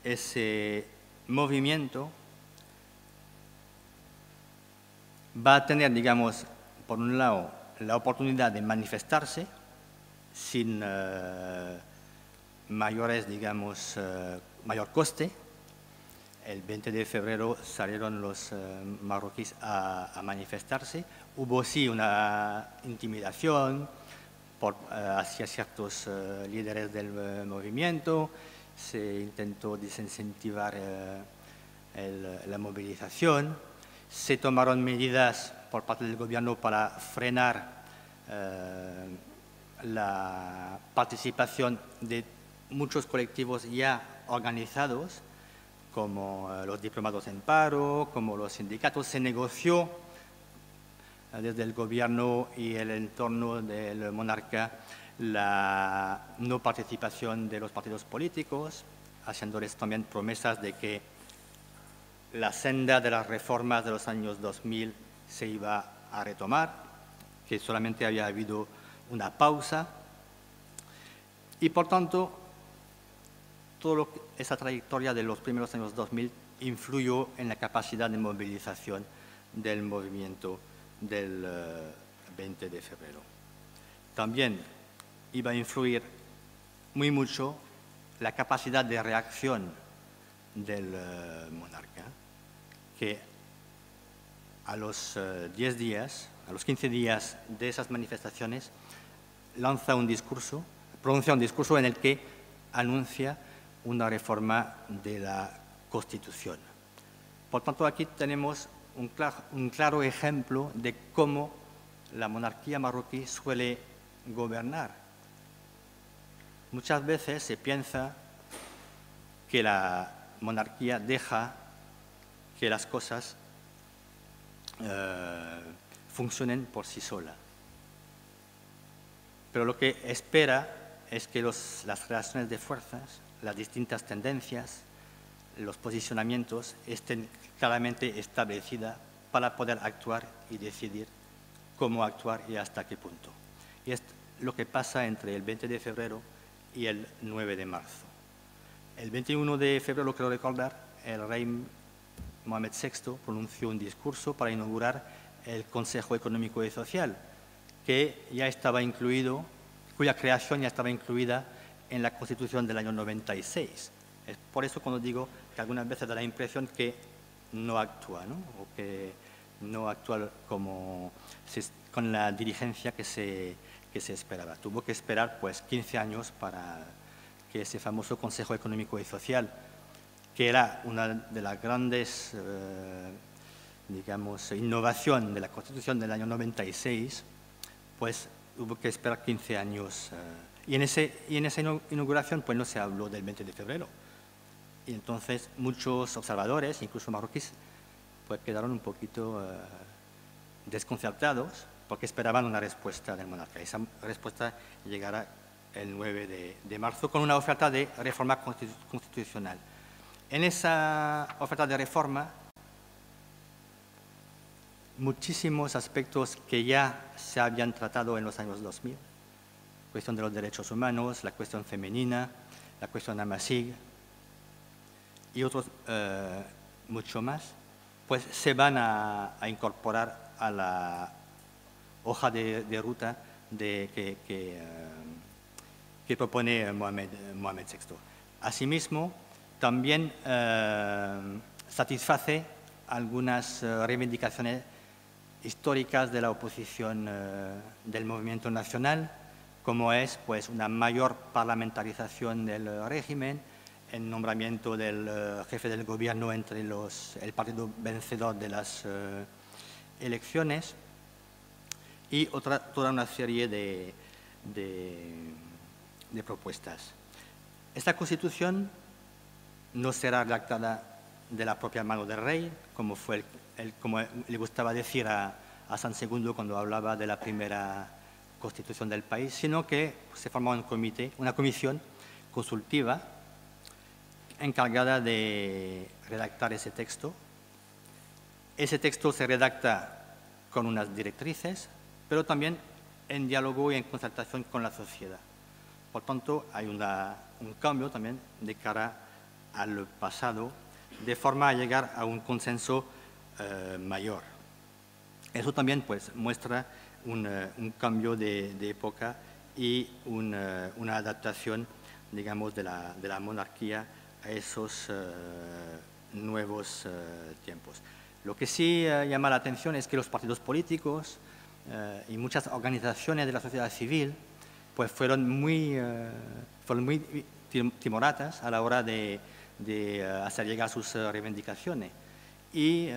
ese movimiento va a tener, digamos, por un lado, la oportunidad de manifestarse sin mayores, digamos, mayor coste. El 20 de febrero salieron los marroquíes a manifestarse. Hubo sí una intimidación hacia ciertos líderes del movimiento. Se intentó desincentivar la movilización. Se tomaron medidas por parte del gobierno para frenar la participación de muchos colectivos ya organizados, como los diplomados en paro, como los sindicatos. Se negoció desde el gobierno y el entorno del monarca la no participación de los partidos políticos, haciéndoles también promesas de que la senda de las reformas de los años 2000 se iba a retomar, que solamente había habido una pausa. Y por tanto, toda esa trayectoria de los primeros años 2000 influyó en la capacidad de movilización del movimiento del 20 de febrero. También iba a influir muy mucho la capacidad de reacción del monarca, que a los 10 días, a los 15 días de esas manifestaciones, pronuncia un discurso en el que anuncia una reforma de la Constitución. Por tanto, aquí tenemos un claro ejemplo de cómo la monarquía marroquí suele gobernar. Muchas veces se piensa que la monarquía deja que las cosas funcionen por sí sola. Pero lo que espera es que las relaciones de fuerzas, las distintas tendencias, los posicionamientos estén claramente establecidas para poder actuar y decidir cómo actuar y hasta qué punto. Y es lo que pasa entre el 20 de febrero y el 9 de marzo. El 21 de febrero, quiero recordar, el rey Mohamed VI pronunció un discurso para inaugurar el Consejo Económico y Social, que ya estaba incluido, cuya creación ya estaba incluida en la Constitución del año 96. Es por eso cuando digo que algunas veces da la impresión que no actúa, ¿no? O que no actúa con la diligencia que se esperaba. Tuvo que esperar pues 15 años para que ese famoso Consejo Económico y Social, que era una de las grandes digamos, innovación de la Constitución del año 96, pues hubo que esperar 15 años. Y en esa inauguración pues no se habló del 20 de febrero. Y entonces muchos observadores, incluso marroquíes, pues quedaron un poquito desconcertados porque esperaban una respuesta del monarca. Esa respuesta llegará el 9 de marzo con una oferta de reforma constitucional. En esa oferta de reforma, muchísimos aspectos que ya se habían tratado en los años 2000, la cuestión de los derechos humanos, la cuestión femenina, la cuestión Amasig y otros mucho más, pues se van a incorporar a la hoja de ruta que propone Mohamed VI. Asimismo, también satisface algunas reivindicaciones históricas de la oposición del movimiento nacional, como es pues, una mayor parlamentarización del régimen, el nombramiento del jefe del gobierno entre el partido vencedor de las elecciones y toda una serie de propuestas. Esta Constitución no será redactada de la propia mano del rey, como le gustaba decir a San II cuando hablaba de la primera Constitución del país, sino que se forma una comisión consultiva encargada de redactar ese texto. Ese texto se redacta con unas directrices, pero también en diálogo y en concertación con la sociedad. Por tanto, hay un cambio también de cara al pasado, de forma a llegar a un consenso mayor. Eso también pues, muestra un cambio de época y una adaptación, digamos, de la monarquía a esos nuevos tiempos. Lo que sí llama la atención es que los partidos políticos y muchas organizaciones de la sociedad civil pues fueron muy timoratas a la hora de hacer llegar sus reivindicaciones. Y,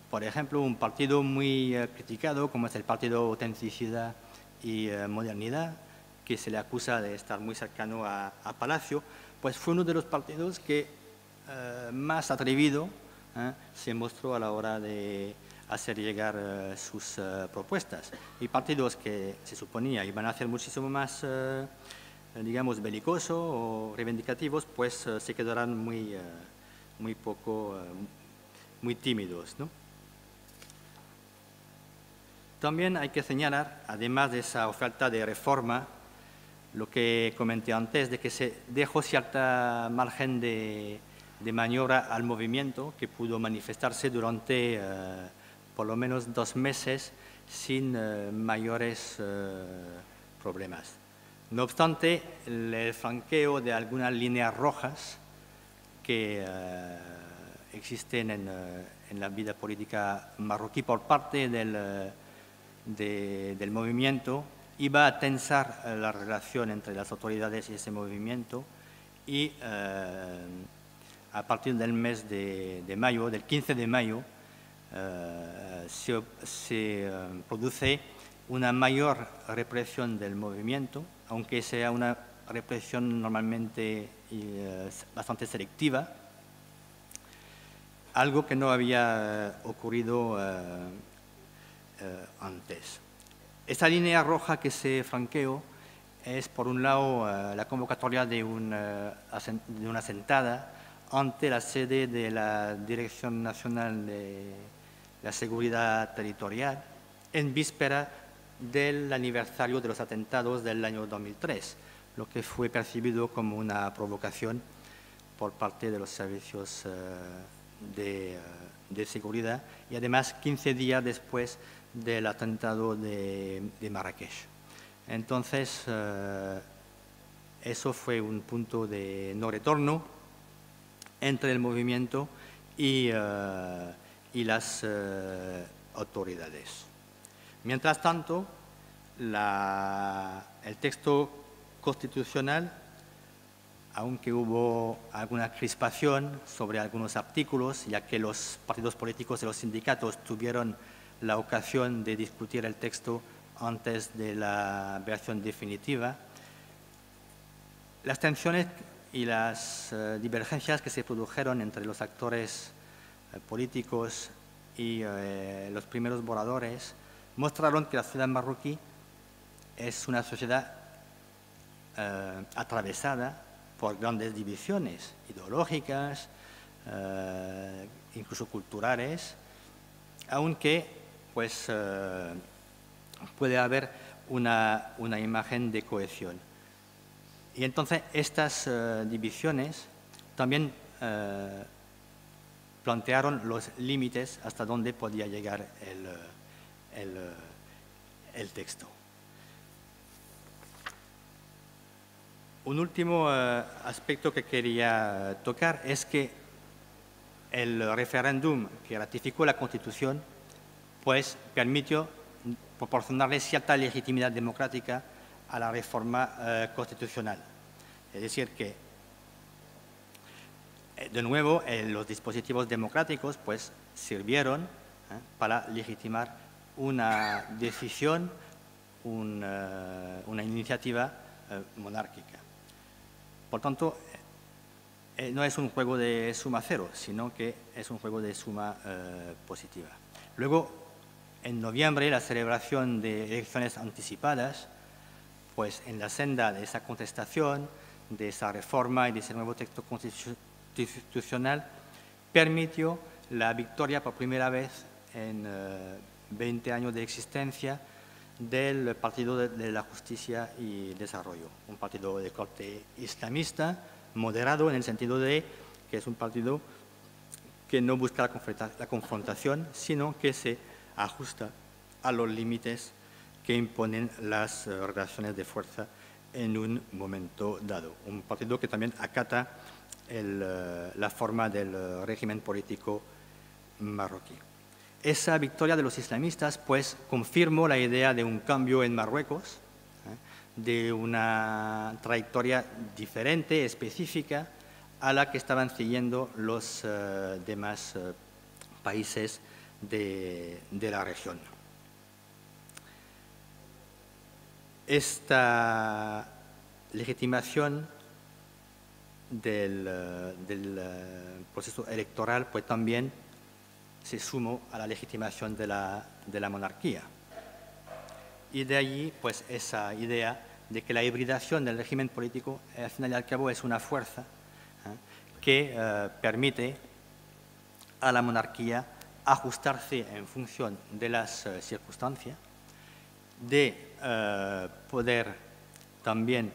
por ejemplo, un partido muy criticado, como es el Partido Autenticidad y Modernidad, que se le acusa de estar muy cercano a Palacio, pues fue uno de los partidos que más atrevido se mostró a la hora de hacer llegar sus propuestas. Y partidos que se suponía iban a ser muchísimo más, digamos, belicosos o reivindicativos, pues se quedarán muy tímidos, ¿no? También hay que señalar, además de esa oferta de reforma, lo que comenté antes, de que se dejó cierta margen de maniobra al movimiento que pudo manifestarse durante por lo menos 2 meses sin mayores problemas. No obstante, el franqueo de algunas líneas rojas que existen en la vida política marroquí por parte del movimiento iba a tensar la relación entre las autoridades y ese movimiento y a partir del mes de mayo, del 15 de mayo, se produce una mayor represión del movimiento, aunque sea una represión normalmente bastante selectiva, algo que no había ocurrido antes. Esta línea roja que se franqueó es, por un lado, la convocatoria de una sentada ante la sede de la Dirección Nacional de la Seguridad Territorial en víspera del aniversario de los atentados del año 2003, lo que fue percibido como una provocación por parte de los servicios de seguridad y además 15 días después del atentado de Marrakech. Entonces, eso fue un punto de no retorno entre el movimiento y las autoridades. Mientras tanto, el texto constitucional, aunque hubo alguna crispación sobre algunos artículos, ya que los partidos políticos y los sindicatos tuvieron la ocasión de discutir el texto antes de la versión definitiva, las tensiones y las divergencias que se produjeron entre los actores políticos y los primeros borradores mostraron que la sociedad marroquí es una sociedad atravesada por grandes divisiones ideológicas, incluso culturales, aunque pues, puede haber una imagen de cohesión. Y entonces estas divisiones también plantearon los límites hasta dónde podía llegar el texto. Un último aspecto que quería tocar es que el referéndum que ratificó la Constitución pues permitió proporcionarle cierta legitimidad democrática a la reforma constitucional. Es decir, que de nuevo, los dispositivos democráticos pues, sirvieron para legitimar una decisión, una iniciativa monárquica. Por tanto, no es un juego de suma cero, sino que es un juego de suma positiva. Luego, en noviembre, la celebración de elecciones anticipadas, pues en la senda de esa contestación, de esa reforma y de ese nuevo texto constitucional, permitió la victoria por primera vez en 20 años de existencia del Partido de la Justicia y Desarrollo, un partido de corte islamista, moderado en el sentido de que es un partido que no busca la confrontación, sino que se ajusta a los límites que imponen las relaciones de fuerza en un momento dado. Un partido que también acata la forma del régimen político marroquí. Esa victoria de los islamistas pues confirmó la idea de un cambio en Marruecos, de una trayectoria diferente, específica, a la que estaban siguiendo los demás países de la región. Esta legitimación del proceso electoral pues también se sumó a la legitimación de la monarquía. Y de allí pues esa idea de que la hibridación del régimen político al final y al cabo es una fuerza que permite a la monarquía ajustarse en función de las circunstancias, de poder también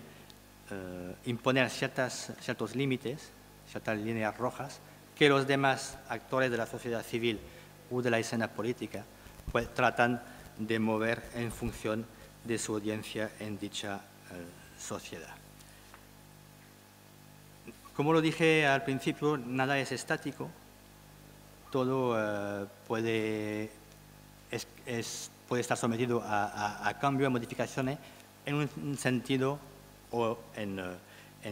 imponer ciertos límites, ciertas líneas rojas, que los demás actores de la sociedad civil o de la escena política pues, tratan de mover en función de su audiencia en dicha sociedad. Como lo dije al principio, nada es estático, todo puede estar sometido a cambio, a modificaciones en un sentido o en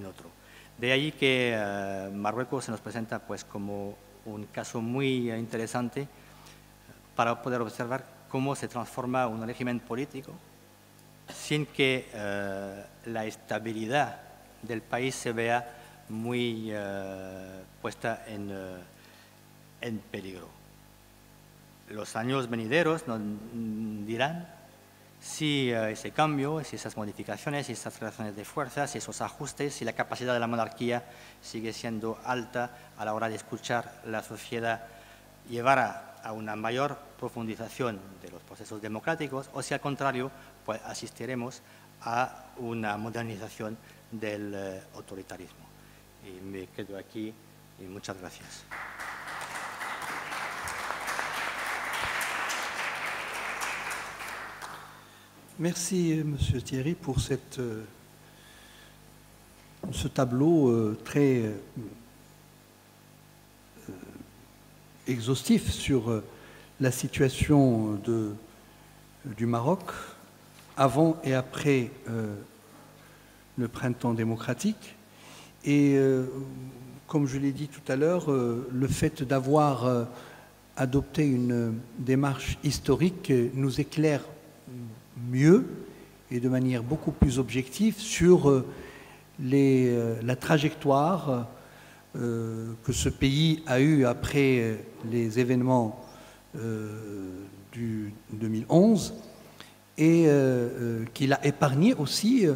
otro. De ahí que Marruecos se nos presenta pues, como un caso muy interesante para poder observar cómo se transforma un régimen político sin que la estabilidad del país se vea muy puesta en peligro. Los años venideros nos dirán si ese cambio, si esas modificaciones, si esas relaciones de fuerzas, si esos ajustes, si la capacidad de la monarquía sigue siendo alta a la hora de escuchar la sociedad, llevará a una mayor profundización de los procesos democráticos o si al contrario, pues asistiremos a una modernización del autoritarismo. Y me quedo aquí y muchas gracias. Merci, Monsieur Thierry, pour ce tableau très exhaustif sur la situation du Maroc avant et après le printemps démocratique. Et comme je l'ai dit tout à l'heure, le fait d'avoir adopté une démarche historique nous éclaire mieux et de manière beaucoup plus objective sur la trajectoire que ce pays a eue après les événements du 2011 et qu'il a épargné aussi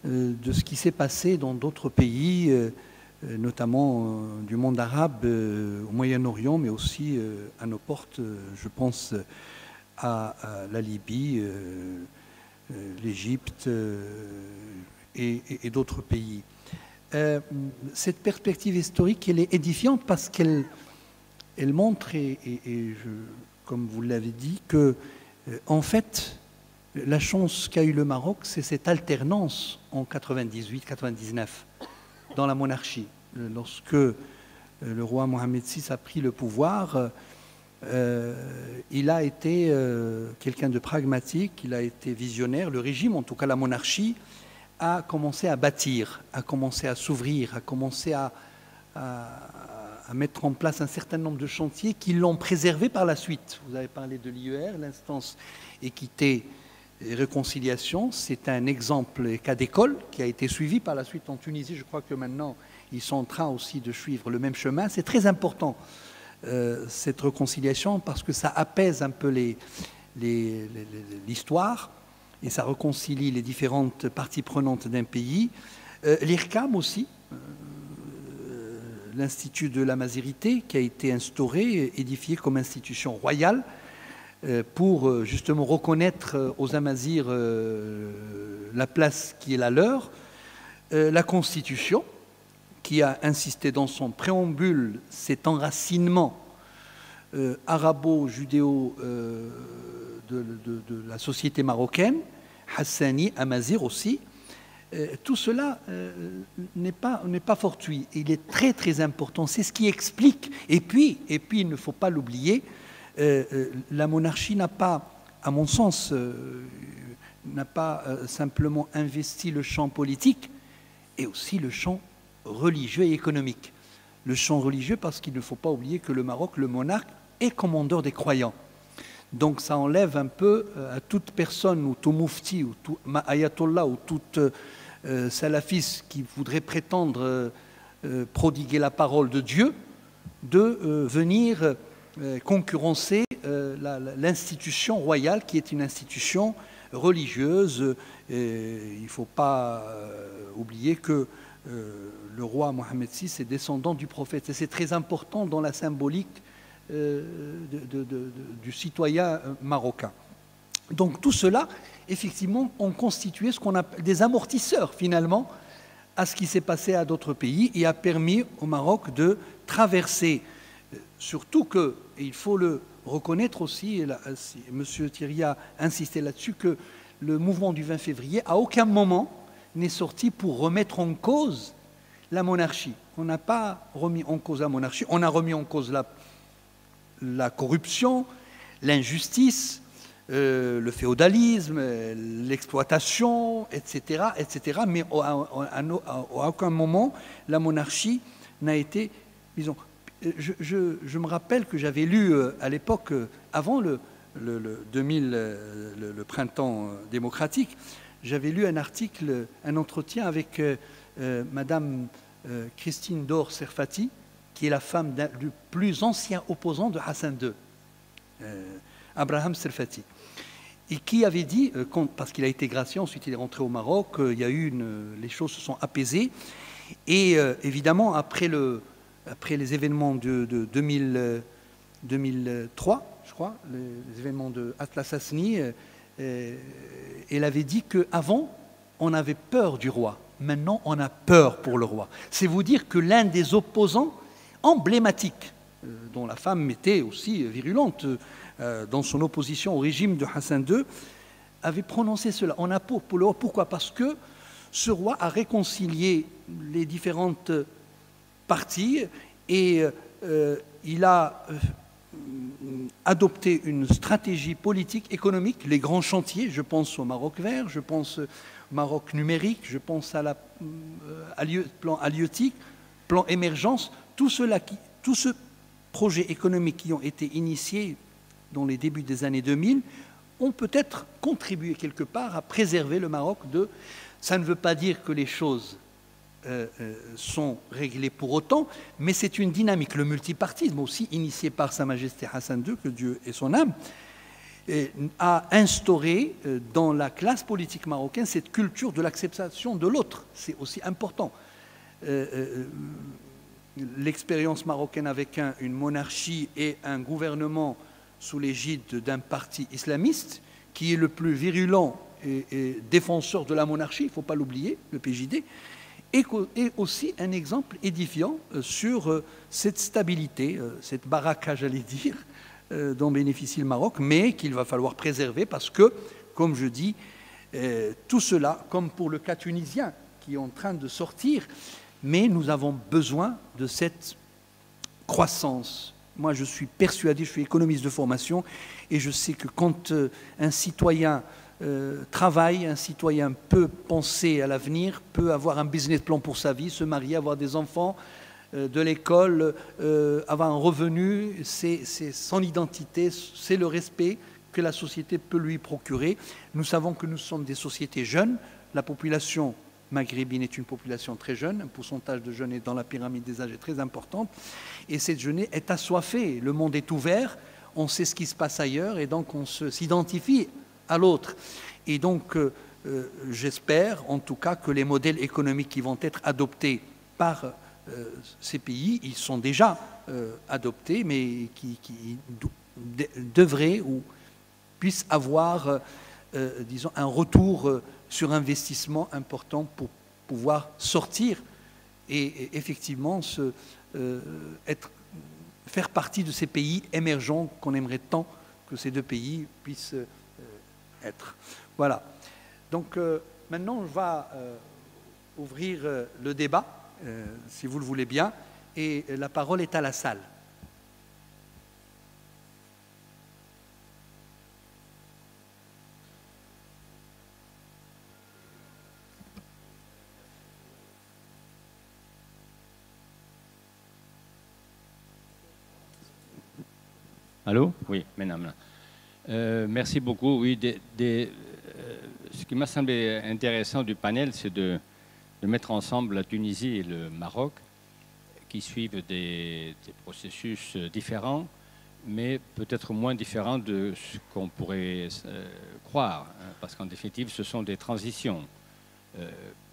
de ce qui s'est passé dans d'autres pays, notamment du monde arabe, au Moyen-Orient, mais aussi à nos portes, je pense à la Libye, l'Égypte et d'autres pays. Cette perspective historique, elle est édifiante parce qu'elle montre, comme vous l'avez dit, que en fait, la chance qu'a eu le Maroc, c'est cette alternance en 98-99 dans la monarchie. Lorsque le roi Mohamed VI a pris le pouvoir, il a été quelqu'un de pragmatique, il a été visionnaire. Le régime, en tout cas la monarchie, a commencé à bâtir, a commencé à s'ouvrir, a commencé à mettre en place un certain nombre de chantiers qui l'ont préservé par la suite. Vous avez parlé de l'IER, l'instance équité et réconciliation. C'est un exemple cas d'école qui a été suivi par la suite en Tunisie. Je crois que maintenant, ils sont en train aussi de suivre le même chemin. C'est très important, cette réconciliation, parce que ça apaise un peu l'histoire et ça réconcilie les différentes parties prenantes d'un pays. L'IRCAM aussi, l'Institut de la Mazirité, qui a été instauré, édifié comme institution royale, pour justement reconnaître aux Amazirs la place qui est la leur. La Constitution, qui a insisté dans son préambule cet enracinement arabo-judéo de la société marocaine, Hassani, Amazir aussi. Tout cela n'est pas fortuit. Il est très très important. C'est ce qui explique. Et puis il ne faut pas l'oublier, la monarchie n'a pas, à mon sens, n'a pas simplement investi le champ politique, et aussi le champ religieux et économique. Le champ religieux, parce qu'il ne faut pas oublier que le Maroc, le monarque, est commandeur des croyants. Donc ça enlève un peu à toute personne, ou tout moufti, ou tout ayatollah, ou toute salafiste qui voudrait prétendre prodiguer la parole de Dieu, de venir concurrencer l'institution royale, qui est une institution religieuse. Il ne faut pas oublier que le roi Mohamed VI est descendant du prophète. Et c'est très important dans la symbolique du citoyen marocain. Donc tout cela, effectivement, ont constitué ce qu'on appelle des amortisseurs, finalement, à ce qui s'est passé à d'autres pays et a permis au Maroc de traverser, surtout que, et il faut le reconnaître aussi, et là, M. Thierry a insisté là-dessus, que le mouvement du 20 février, à aucun moment, n'est sorti pour remettre en cause la monarchie. On n'a pas remis en cause la monarchie, on a remis en cause la corruption, l'injustice, le féodalisme, l'exploitation, etc., etc. Mais à aucun moment, la monarchie n'a été, disons, je me rappelle que j'avais lu à l'époque, avant le 2000, le printemps démocratique, j'avais lu un article, un entretien avec Madame Christine Dor Serfati, qui est la femme du plus ancien opposant de Hassan II, Abraham Serfati, et qui avait dit, parce qu'il a été gracié, ensuite il est rentré au Maroc, il y a eu les choses se sont apaisées, et évidemment après les événements de 2003, je crois, les événements de Atlas Asni, elle avait dit qu'avant, on avait peur du roi. Maintenant, on a peur pour le roi. C'est vous dire que l'un des opposants emblématiques, dont la femme était aussi virulente dans son opposition au régime de Hassan II, avait prononcé cela. On a peur pour le roi. Pourquoi? Parce que ce roi a réconcilié les différentes parties et il a adopté une stratégie politique, économique, les grands chantiers. Je pense au Maroc vert, je pense au Maroc numérique, je pense à plan halieutique, plan émergence. Tout ce projet économique qui ont été initiés dans les débuts des années 2000 ont peut-être contribué quelque part à préserver le Maroc de... Ça ne veut pas dire que les choses sont réglées pour autant, mais c'est une dynamique. Le multipartisme aussi, initié par Sa Majesté Hassan II, que Dieu ait son âme, a instauré dans la classe politique marocaine cette culture de l'acceptation de l'autre. C'est aussi important. L'expérience marocaine avec une monarchie et un gouvernement sous l'égide d'un parti islamiste, qui est le plus virulent et défenseur de la monarchie, il ne faut pas l'oublier, le PJD, est aussi un exemple édifiant sur cette stabilité, cette baraka, j'allais dire, dont bénéficie le Maroc, mais qu'il va falloir préserver parce que, comme je dis, tout cela, comme pour le cas tunisien qui est en train de sortir, mais nous avons besoin de cette croissance. Moi, je suis persuadé, je suis économiste de formation, et je sais que quand un citoyen travaille, un citoyen peut penser à l'avenir, peut avoir un business plan pour sa vie, se marier, avoir des enfants, de l'école, avoir un revenu, c'est son identité, c'est le respect que la société peut lui procurer. Nous savons que nous sommes des sociétés jeunes. La population maghrébine est une population très jeune. Un pourcentage de jeunes dans la pyramide des âges est très importante. Et cette jeunesse est assoiffée. Le monde est ouvert. On sait ce qui se passe ailleurs et donc on s'identifie à l'autre. Et donc, j'espère en tout cas que les modèles économiques qui vont être adoptés par ces pays, ils sont déjà adoptés, mais qui devraient ou puissent avoir, disons, un retour sur investissement important pour pouvoir sortir et effectivement faire partie de ces pays émergents qu'on aimerait tant que ces deux pays puissent être. Voilà. Donc maintenant, on va ouvrir le débat, si vous le voulez bien, et la parole est à la salle. Allô? Oui, madame. Merci beaucoup. Oui, ce qui m'a semblé intéressant du panel, c'est de mettre ensemble la Tunisie et le Maroc, qui suivent des processus différents, mais peut-être moins différents de ce qu'on pourrait croire, hein, parce qu'en définitive, ce sont des transitions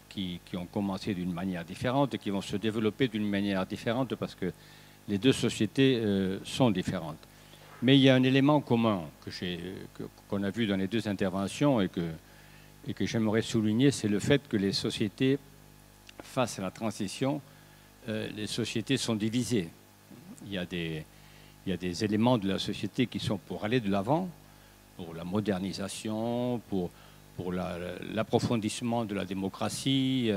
qui ont commencé d'une manière différente et qui vont se développer d'une manière différente, parce que les deux sociétés sont différentes. Mais il y a un élément commun qu'on a vu dans les deux interventions et que j'aimerais souligner, c'est le fait que les sociétés, face à la transition, les sociétés sont divisées. Il y a des éléments de la société qui sont pour aller de l'avant, pour la modernisation, pour l'approfondissement de la démocratie,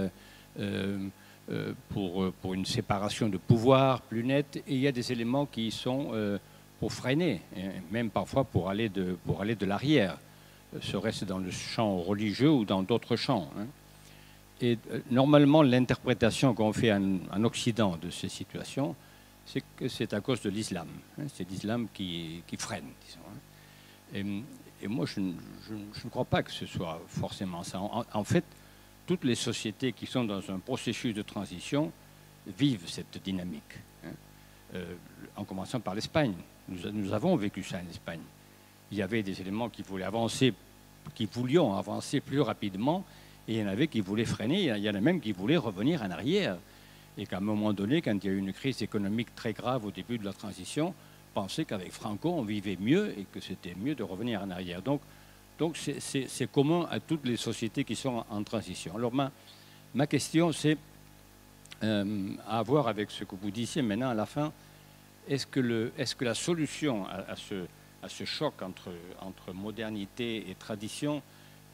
pour une séparation de pouvoir plus nette. Et il y a des éléments qui sont pour freiner, même parfois pour aller de l'arrière, serait-ce dans le champ religieux ou dans d'autres champs. Hein. Et normalement, l'interprétation qu'on fait en Occident de ces situations, c'est que c'est à cause de l'islam. Hein. C'est l'islam qui freine, disons. Hein. Et moi, je ne crois pas que ce soit forcément ça. En fait, toutes les sociétés qui sont dans un processus de transition vivent cette dynamique. Hein. En commençant par l'Espagne. Nous avons vécu ça en Espagne. Il y avait des éléments qui voulions avancer plus rapidement, et il y en avait qui voulaient freiner, il y en a même qui voulaient revenir en arrière. Et qu'à un moment donné, quand il y a eu une crise économique très grave au début de la transition, pensaient qu'avec Franco, on vivait mieux et que c'était mieux de revenir en arrière. Donc c'est commun à toutes les sociétés qui sont en transition. Alors ma question, c'est à voir avec ce que vous disiez maintenant à la fin. Est-ce que la solution à ce choc entre modernité et tradition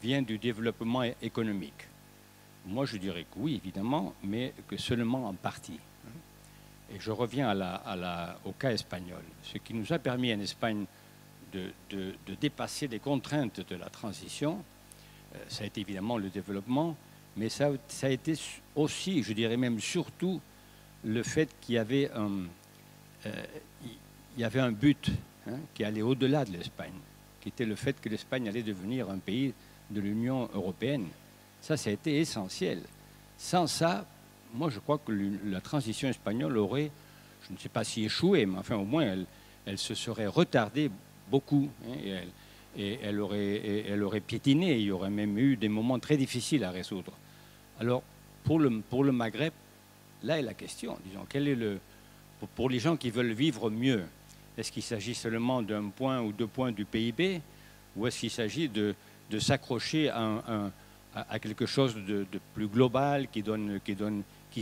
vient du développement économique? Moi, je dirais que oui, évidemment, mais que seulement en partie. Et je reviens au cas espagnol. Ce qui nous a permis en Espagne de dépasser les contraintes de la transition, ça a été évidemment le développement, mais ça a été aussi, je dirais même surtout, le fait qu'il y avait un but, hein, qui allait au-delà de l'Espagne, qui était le fait que l'Espagne allait devenir un pays de l'Union européenne. Ça a été essentiel. Sans ça, moi je crois que la transition espagnole aurait, je ne sais pas si échoué, mais enfin au moins elle se serait retardée beaucoup, hein, et elle aurait piétiné. Il y aurait même eu des moments très difficiles à résoudre. Alors pour le Maghreb, là est la question, disons, quel est pour les gens qui veulent vivre mieux, est-ce qu'il s'agit seulement d'un point ou 2 points du PIB, ou est-ce qu'il s'agit de s'accrocher à quelque chose de plus global, qui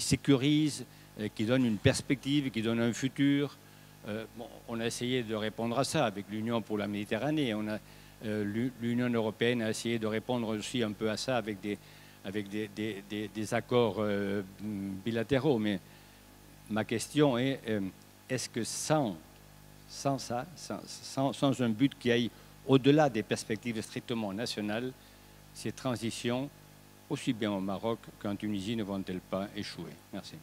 sécurise, qui donne une perspective, qui donne un futur? On a essayé de répondre à ça avec l'Union pour la Méditerranée. L'Union européenne a essayé de répondre aussi un peu à ça avec des accords bilatéraux. Mais ma question est, est-ce que sans un but qui aille au-delà des perspectives strictement nationales, ces transitions, aussi bien au Maroc qu'en Tunisie, ne vont-elles pas échouer? Merci.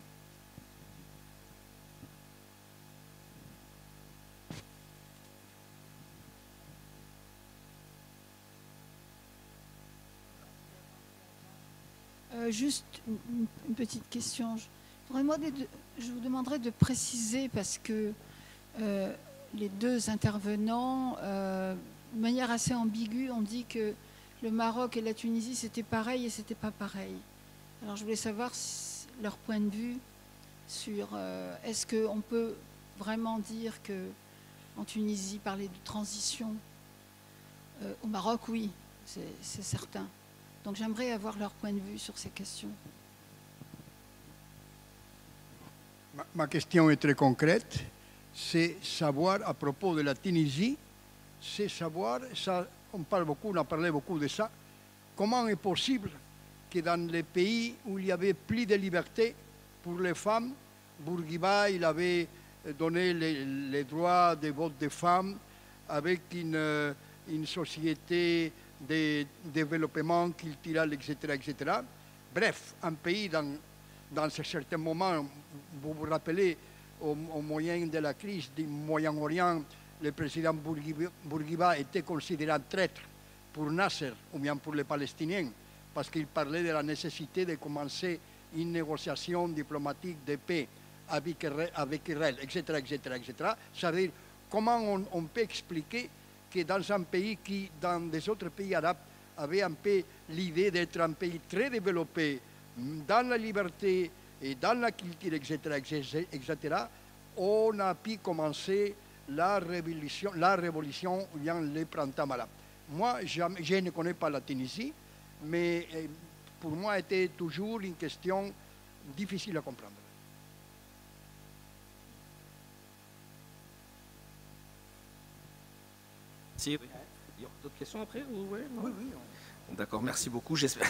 Juste une petite question. Je vous demanderais de préciser parce que les deux intervenants, de manière assez ambiguë, ont dit que le Maroc et la Tunisie c'était pareil et c'était pas pareil. Alors je voulais savoir leur point de vue sur est-ce qu'on peut vraiment dire que en Tunisie parler de transition, au Maroc oui, c'est certain. Donc j'aimerais avoir leur point de vue sur ces questions. Ma question est très concrète, c'est savoir à propos de la Tunisie, c'est savoir, ça, on a parlé beaucoup de ça, comment est possible que dans les pays où il y avait plus de liberté pour les femmes, Bourguiba, il avait donné les droits de vote des femmes avec une société de développement culturel, etc., etc. Bref, un pays dans ce certain moment, vous vous rappelez, au moyen de la crise du Moyen-Orient, le président Bourguiba était considéré un traître pour Nasser ou bien pour les Palestiniens, parce qu'il parlait de la nécessité de commencer une négociation diplomatique de paix avec Israël, etc., etc., etc. C'est-à-dire, comment on peut expliquer que dans un pays qui, dans des autres pays arabes, avait un peu l'idée d'être un pays très développé dans la liberté et dans la culture, etc., etc., on a pu commencer la révolution dans le printemps arabe. Moi, je ne connais pas la Tunisie, mais pour moi, c'était toujours une question difficile à comprendre. Si, il y a d'autres questions après ou ouais, Oui. D'accord, merci beaucoup. J'espère.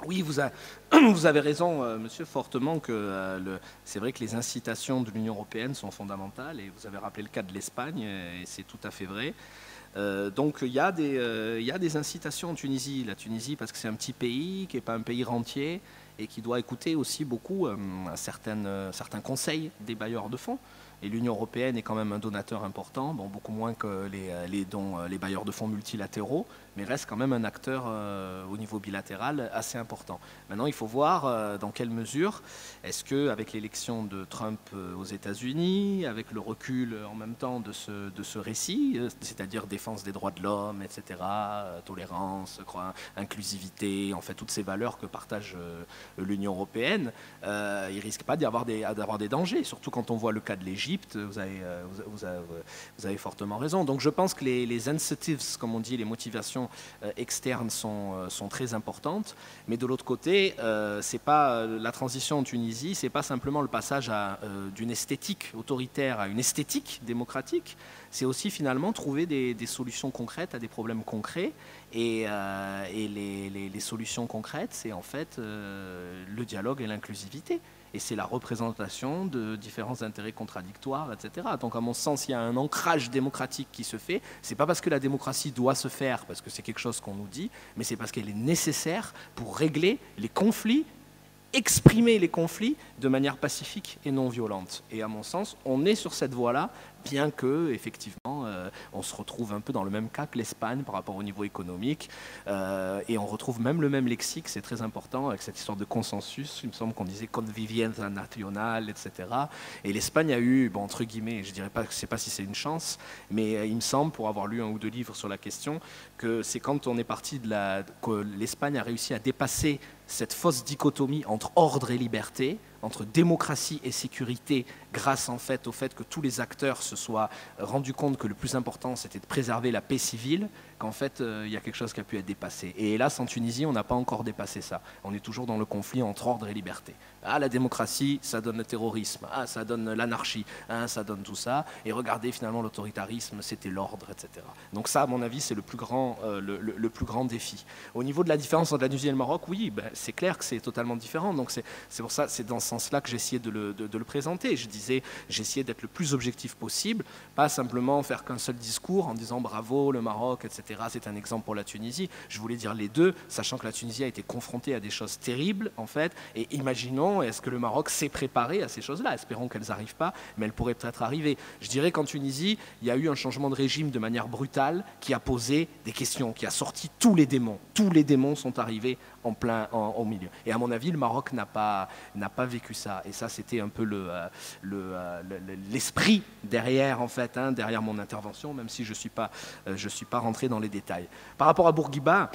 Oui, vous avez raison, monsieur, fortement que c'est vrai que les incitations de l'Union européenne sont fondamentales et vous avez rappelé le cas de l'Espagne et c'est tout à fait vrai. Donc il y a des incitations en Tunisie. La Tunisie, parce que c'est un petit pays qui n'est pas un pays rentier et qui doit écouter aussi beaucoup certains conseils des bailleurs de fonds. Et l'Union européenne est quand même un donateur important, bon, beaucoup moins que les bailleurs de fonds multilatéraux, mais reste quand même un acteur au niveau bilatéral assez important. Maintenant, il faut voir dans quelle mesure est-ce qu'avec l'élection de Trump aux États-Unis, avec le recul en même temps de ce récit, c'est-à-dire défense des droits de l'homme, etc., tolérance, inclusivité, en fait toutes ces valeurs que partage l'Union européenne, il ne risque pas d'avoir des dangers, surtout quand on voit le cas de l'Égypte. Vous avez fortement raison. Donc je pense que les incentives, comme on dit, les motivations externes sont très importantes. Mais de l'autre côté, c'est pas la transition en Tunisie, c'est pas simplement le passage d'une esthétique autoritaire à une esthétique démocratique. C'est aussi finalement trouver des solutions concrètes à des problèmes concrets. Et les solutions concrètes, c'est en fait le dialogue et l'inclusivité. Et c'est la représentation de différents intérêts contradictoires, etc. Donc, à mon sens, il y a un ancrage démocratique qui se fait. C'est pas parce que la démocratie doit se faire, parce que c'est quelque chose qu'on nous dit, mais c'est parce qu'elle est nécessaire pour régler les conflits, exprimer les conflits de manière pacifique et non violente. Et à mon sens, on est sur cette voie-là, bien que, effectivement, on se retrouve un peu dans le même cas que l'Espagne par rapport au niveau économique, et on retrouve même le même lexique, c'est très important, avec cette histoire de consensus. Il me semble qu'on disait convivienza nacional, etc. Et l'Espagne a eu, bon, entre guillemets, je dirais pas, je sais pas si c'est une chance, mais il me semble, pour avoir lu un ou deux livres sur la question, que c'est quand on est parti que l'Espagne a réussi à dépasser cette fausse dichotomie entre ordre et liberté, entre démocratie et sécurité, grâce en fait au fait que tous les acteurs se soient rendus compte que le plus important c'était de préserver la paix civile, qu'en fait il y a quelque chose qui a pu être dépassé. Et hélas en Tunisie on n'a pas encore dépassé ça. On est toujours dans le conflit entre ordre et liberté. Ah, la démocratie, ça donne le terrorisme, ah, ça donne l'anarchie, ah, ça donne tout ça, et regardez finalement l'autoritarisme, c'était l'ordre, etc. Donc ça, à mon avis, c'est le plus grand défi. Au niveau de la différence entre la Tunisie et le Maroc, oui, ben, c'est clair que c'est totalement différent. Donc c'est pour ça, c'est dans ce sens-là que j'essayais de le présenter. J'essayais d'être le plus objectif possible, pas simplement faire qu'un seul discours en disant bravo, le Maroc, etc. C'est un exemple pour la Tunisie. Je voulais dire les deux, sachant que la Tunisie a été confrontée à des choses terribles, en fait, et imaginons, est-ce que le Maroc s'est préparé à ces choses-là? Espérons qu'elles n'arrivent pas, mais elles pourraient peut-être arriver. Je dirais qu'en Tunisie, il y a eu un changement de régime de manière brutale qui a posé des questions, qui a sorti tous les démons. Tous les démons sont arrivés au milieu. Et à mon avis, le Maroc n'a pas vécu ça. Et ça, c'était un peu l'esprit derrière, en fait, derrière mon intervention, même si je suis pas rentré dans les détails. Par rapport à Bourguiba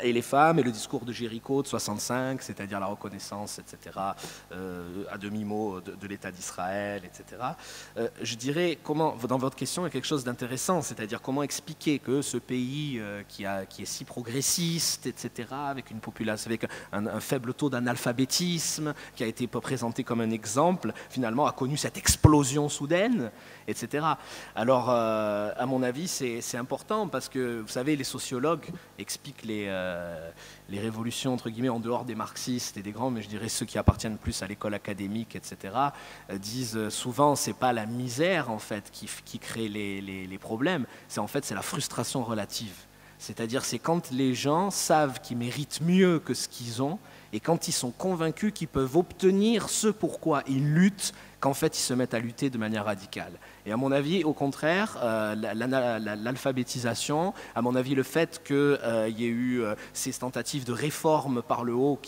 et les femmes et le discours de Jéricho de 65, c'est-à-dire la reconnaissance, etc., à demi-mot de l'État d'Israël, etc. Je dirais, dans votre question, il y a quelque chose d'intéressant, c'est-à-dire comment expliquer que ce pays qui est si progressiste, etc., avec une population, avec un faible taux d'analphabétisme, qui a été présenté comme un exemple, finalement a connu cette explosion soudaine, etc. Alors, à mon avis, c'est important parce que, vous savez, les sociologues expliquent les révolutions, entre guillemets, en dehors des marxistes et des grands, mais je dirais ceux qui appartiennent plus à l'école académique, etc., disent souvent, c'est pas la misère, en fait, qui crée les problèmes, c'est la frustration relative. C'est-à-dire, c'est quand les gens savent qu'ils méritent mieux que ce qu'ils ont, et quand ils sont convaincus qu'ils peuvent obtenir ce pourquoi ils luttent, qu'en fait ils se mettent à lutter de manière radicale. Et à mon avis, au contraire, l'alphabétisation, à mon avis, le fait qu'il y ait eu ces tentatives de réforme par le haut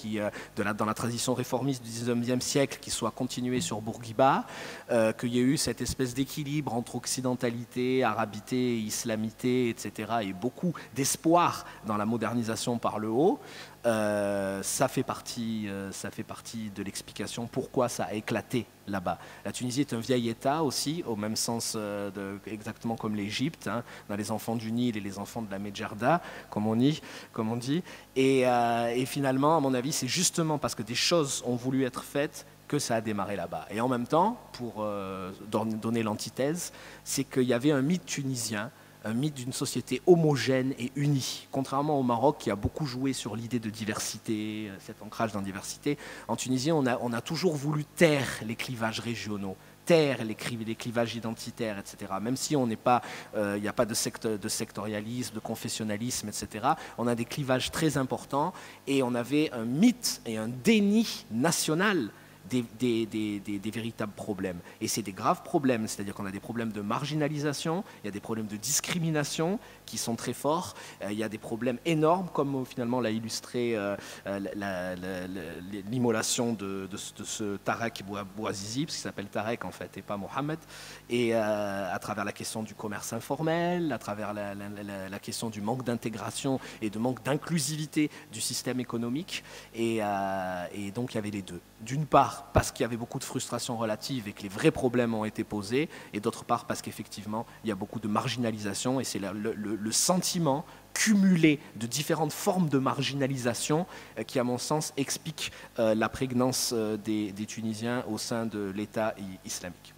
dans la tradition réformiste du XIXe siècle qui soient continuées sur Bourguiba, qu'il y ait eu cette espèce d'équilibre entre occidentalité, arabité, islamité, etc., et beaucoup d'espoir dans la modernisation par le haut, ça fait partie de l'explication pourquoi ça a éclaté là-bas. La Tunisie est un vieil État aussi, au même sens exactement comme l'Égypte, dans les enfants du Nil et les enfants de la Medjerda, comme on dit. Et finalement, à mon avis, c'est justement parce que des choses ont voulu être faites que ça a démarré là-bas. Et en même temps, pour donner l'antithèse, c'est qu'il y avait un mythe tunisien, un mythe d'une société homogène et unie. Contrairement au Maroc qui a beaucoup joué sur l'idée de diversité, cet ancrage dans la diversité, en Tunisie on a toujours voulu taire les clivages régionaux, taire les clivages identitaires, etc. Même si il n'y a pas de sectorialisme, de confessionnalisme, etc. On a des clivages très importants et on avait un mythe et un déni national des véritables problèmes. Et c'est des graves problèmes, c'est-à-dire qu'on a des problèmes de marginalisation, il y a des problèmes de discrimination qui sont très forts, il y a des problèmes énormes, comme finalement l'a illustré l'immolation de ce Tarek Bouazizi, parce qu'il s'appelle Tarek en fait, et pas Mohamed, et à travers la question du commerce informel, à travers la question du manque d'intégration et de manque d'inclusivité du système économique, et donc il y avait les deux. D'une part, parce qu'il y avait beaucoup de frustration relative et que les vrais problèmes ont été posés, et d'autre part parce qu'effectivement il y a beaucoup de marginalisation, et c'est le sentiment cumulé de différentes formes de marginalisation qui, à mon sens, explique la prégnance des Tunisiens au sein de l'État islamique.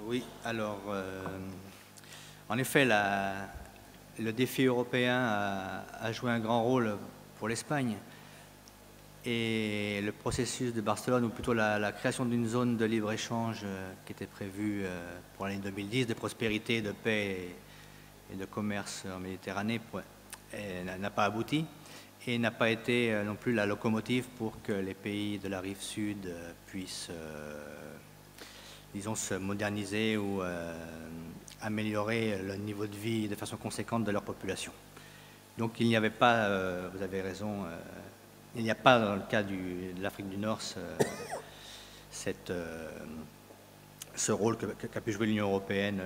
Oui, alors, en effet, le défi européen a joué un grand rôle pour l'Espagne. Et le processus de Barcelone, ou plutôt la création d'une zone de libre-échange qui était prévue pour l'année 2010, de prospérité, de paix et de commerce en Méditerranée, n'a pas abouti et n'a pas été non plus la locomotive pour que les pays de la rive sud puissent, disons, se moderniser ou améliorer le niveau de vie de façon conséquente de leur population. Donc il n'y avait pas, vous avez raison, il n'y a pas dans le cas de l'Afrique du Nord ce rôle qu'a pu jouer l'Union européenne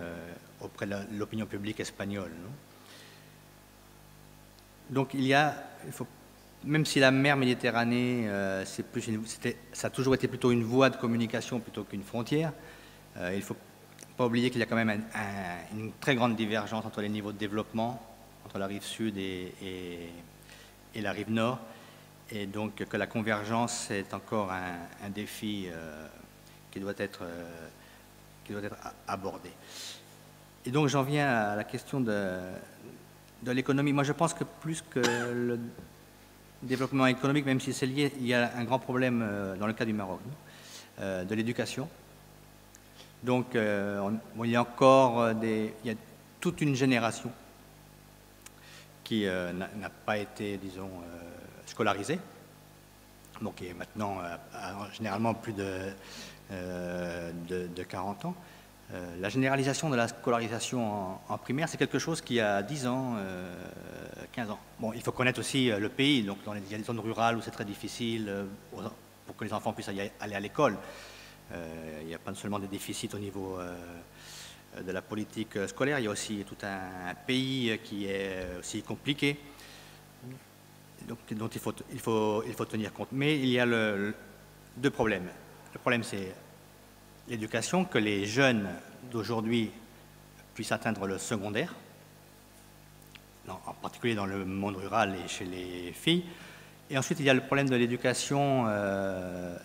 auprès de l'opinion publique espagnole. Non? Donc même si la mer Méditerranée, ça a toujours été plutôt une voie de communication plutôt qu'une frontière, il ne faut pas oublier qu'il y a quand même une très grande divergence entre les niveaux de développement, entre la rive sud et la rive nord, et donc que la convergence est encore un défi qui doit être abordé. Et donc j'en viens à la question de l'économie. Moi je pense que plus que développement économique, même si c'est lié, il y a un grand problème dans le cas du Maroc, de l'éducation. Donc, il y a encore il y a toute une génération qui n'a pas été, disons, scolarisée, donc qui est maintenant généralement plus de 40 ans. La généralisation de la scolarisation en primaire, c'est quelque chose qui a 10 ans, 15 ans. Bon, il faut connaître aussi le pays, donc il y a des zones rurales où c'est très difficile pour que les enfants puissent aller à l'école. Il n'y a pas seulement des déficits au niveau de la politique scolaire, il y a aussi tout un pays qui est aussi compliqué, donc, dont il faut tenir compte. Mais il y a deux problèmes. Le problème, c'est l'éducation, que les jeunes d'aujourd'hui puissent atteindre le secondaire, en particulier dans le monde rural et chez les filles. Et ensuite, il y a le problème de l'éducation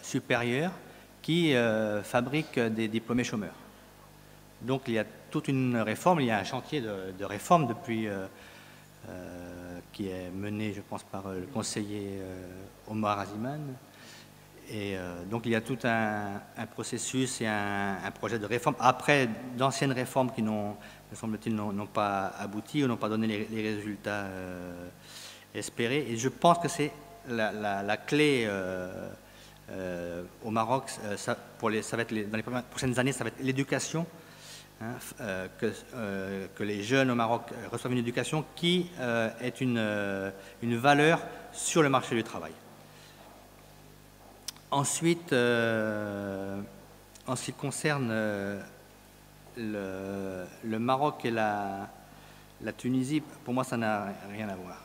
supérieure qui fabrique des diplômés chômeurs. Donc il y a toute une réforme, il y a un chantier de réforme depuis, qui est mené, je pense, par le conseiller Omar Aziman. Et donc il y a tout un processus et un projet de réforme, après d'anciennes réformes qui, me semble-t-il, n'ont pas abouti ou n'ont pas donné les résultats espérés. Et je pense que c'est la clé au Maroc, ça va être dans les prochaines années, ça va être l'éducation, hein, que les jeunes au Maroc reçoivent une éducation qui est une valeur sur le marché du travail. Ensuite, en ce qui concerne le Maroc et la Tunisie, pour moi, ça n'a rien à voir.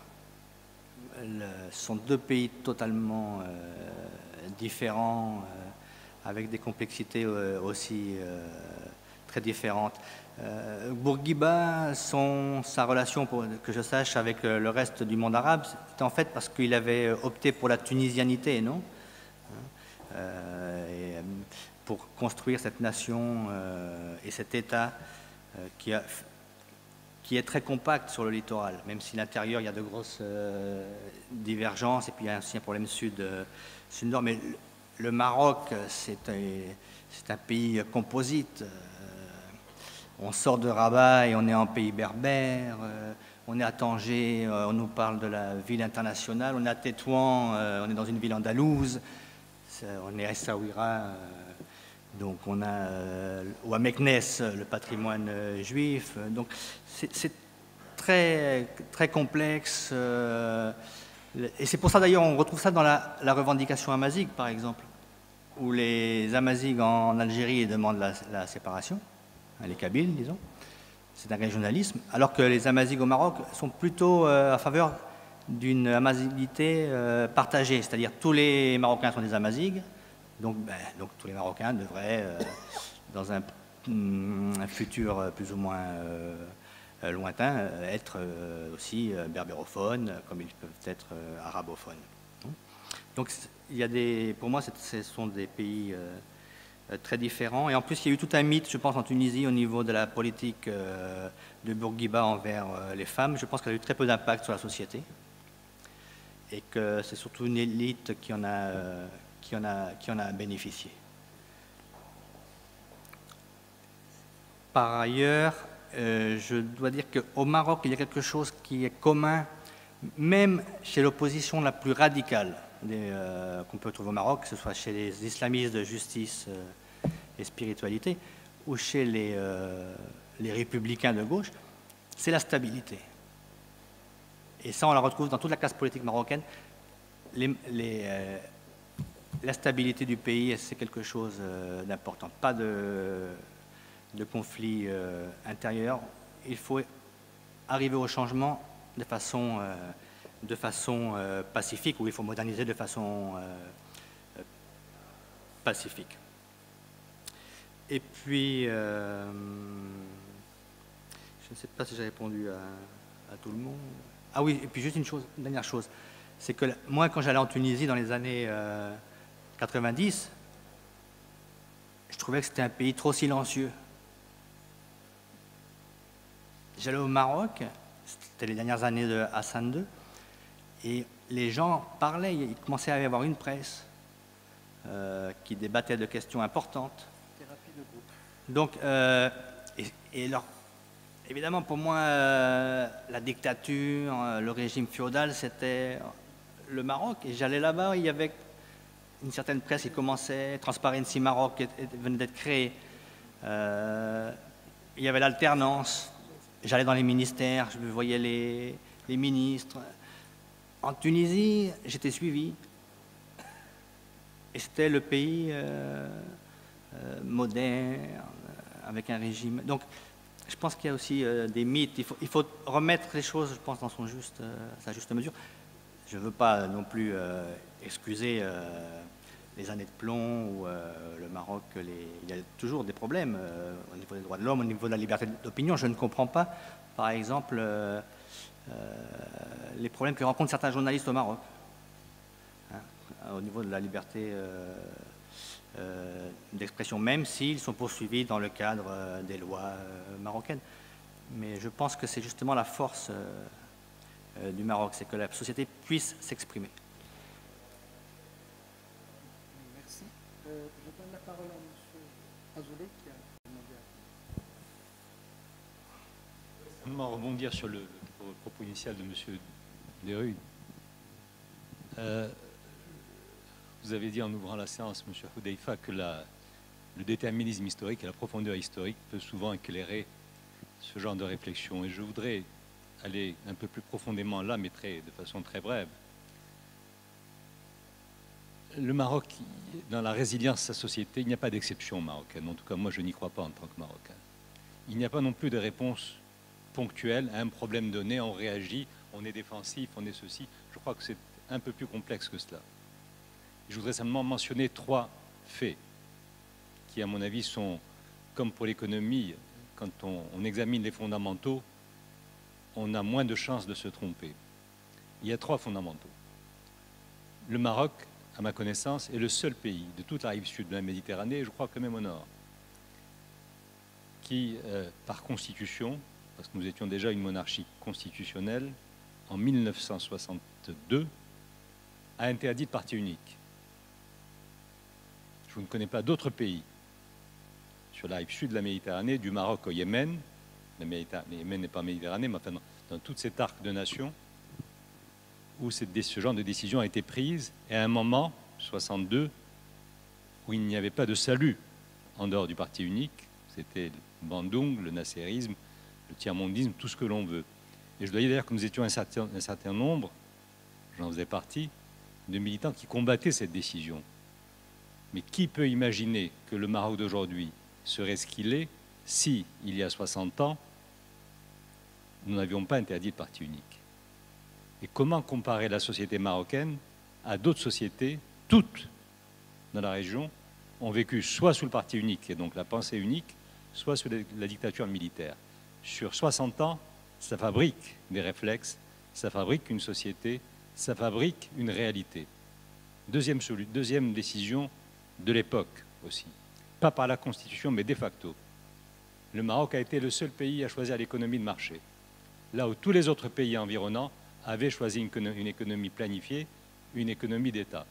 Ce sont deux pays totalement différents, avec des complexités aussi très différentes. Bourguiba, sa relation, que je sache, avec le reste du monde arabe, c'était en fait parce qu'il avait opté pour la tunisianité, non ? Pour construire cette nation et cet État qui est très compact sur le littoral, même si à l'intérieur il y a de grosses divergences, et puis il y a aussi un problème sud-nord. Mais le Maroc, c'est un pays composite. On sort de Rabat et on est en pays berbère. On est à Tanger, on nous parle de la ville internationale. On est à Tétouan, on est dans une ville andalouse. On est à Essaouira, donc on a ou à Meknès le patrimoine juif. Donc c'est très, très complexe. Et c'est pour ça d'ailleurs on retrouve ça dans la revendication amazighe, par exemple, où les Amazighs en Algérie demandent la séparation, hein, les Kabyles, disons. C'est un régionalisme, alors que les Amazighs au Maroc sont plutôt à faveur d'une amazigité partagée, c'est-à-dire tous les Marocains sont des Amazighs, donc tous les Marocains devraient, dans un futur plus ou moins lointain, être aussi berbérophones, comme ils peuvent être arabophones. Donc il y a pour moi, ce sont des pays très différents, et en plus il y a eu tout un mythe, je pense, en Tunisie au niveau de la politique de Bourguiba envers les femmes. Je pense qu'elle a eu très peu d'impact sur la société, et que c'est surtout une élite qui en a bénéficié. Par ailleurs, je dois dire qu'au Maroc, il y a quelque chose qui est commun, même chez l'opposition la plus radicale qu'on peut trouver au Maroc, que ce soit chez les islamistes de justice et spiritualité, ou chez les républicains de gauche, c'est la stabilité. Et ça, on la retrouve dans toute la classe politique marocaine. La stabilité du pays, c'est quelque chose d'important. Pas de conflit intérieur. Il faut arriver au changement de façon pacifique, ou il faut moderniser de façon pacifique. Et puis, je ne sais pas si j'ai répondu à tout le monde. Ah oui, et puis juste une dernière chose, c'est que moi, quand j'allais en Tunisie dans les années 90, je trouvais que c'était un pays trop silencieux. J'allais au Maroc, c'était les dernières années de Hassan II, et les gens parlaient, il commençait à y avoir une presse qui débattait de questions importantes. Donc, et alors, évidemment, pour moi, la dictature, le régime féodal, c'était le Maroc. Et j'allais là-bas, il y avait une certaine presse qui commençait, Transparency Maroc venait d'être créé. Il y avait l'alternance. J'allais dans les ministères, je voyais les ministres. En Tunisie, j'étais suivi. Et c'était le pays moderne, avec un régime. Donc, je pense qu'il y a aussi des mythes. Il faut remettre les choses, je pense, dans sa juste mesure. Je ne veux pas non plus excuser les années de plomb ou le Maroc. Il y a toujours des problèmes au niveau des droits de l'homme, au niveau de la liberté d'opinion. Je ne comprends pas, par exemple, les problèmes que rencontrent certains journalistes au Maroc, hein, au niveau de la liberté d'expression, même s'ils sont poursuivis dans le cadre des lois marocaines. Mais je pense que c'est justement la force du Maroc, c'est que la société puisse s'exprimer. Merci. Je donne la parole à M. Azoulay qui a demandé à... Simplement rebondir sur le propos initial de M. Desrues. Vous avez dit en ouvrant la séance, M. Houdeifa, que le déterminisme historique et la profondeur historique peut souvent éclairer ce genre de réflexion. Et je voudrais aller un peu plus profondément là, mais de façon très brève. Le Maroc, dans la résilience de sa société, il n'y a pas d'exception marocaine. En tout cas, moi, je n'y crois pas en tant que Marocain. Il n'y a pas non plus de réponse ponctuelle à un problème donné. On réagit, on est défensif, on est ceci. Je crois que c'est un peu plus complexe que cela. Je voudrais simplement mentionner 3 faits qui, à mon avis, sont, comme pour l'économie, quand on examine les fondamentaux, on a moins de chances de se tromper. Il y a 3 fondamentaux. Le Maroc, à ma connaissance, est le seul pays de toute la rive sud de la Méditerranée, et je crois que même au nord, qui, par constitution, parce que nous étions déjà une monarchie constitutionnelle, en 1962, a interdit le parti unique. Je ne connais pas d'autres pays sur la rive sud de la Méditerranée, du Maroc au Yémen. Le Yémen n'est pas Méditerranée, mais enfin dans tout cet arc de nations, où ce genre de décision a été prise, et à un moment, 62, où il n'y avait pas de salut en dehors du parti unique. C'était le Bandung, le nasserisme, le tiers-mondisme, tout ce que l'on veut. Et je dois dire d'ailleurs que nous étions un certain nombre, j'en faisais partie, de militants qui combattaient cette décision. Mais qui peut imaginer que le Maroc d'aujourd'hui serait ce qu'il est si, il y a 60 ans, nous n'avions pas interdit le parti unique? Et comment comparer la société marocaine à d'autres sociétés, toutes dans la région, ont vécu soit sous le parti unique, et donc la pensée unique, soit sous la dictature militaire. Sur 60 ans, ça fabrique des réflexes, ça fabrique une société, ça fabrique une réalité. Deuxième décision de l'époque aussi, pas par la Constitution, mais de facto. Le Maroc a été le seul pays à choisir l'économie de marché, là où tous les autres pays environnants avaient choisi une économie planifiée, une économie d'État.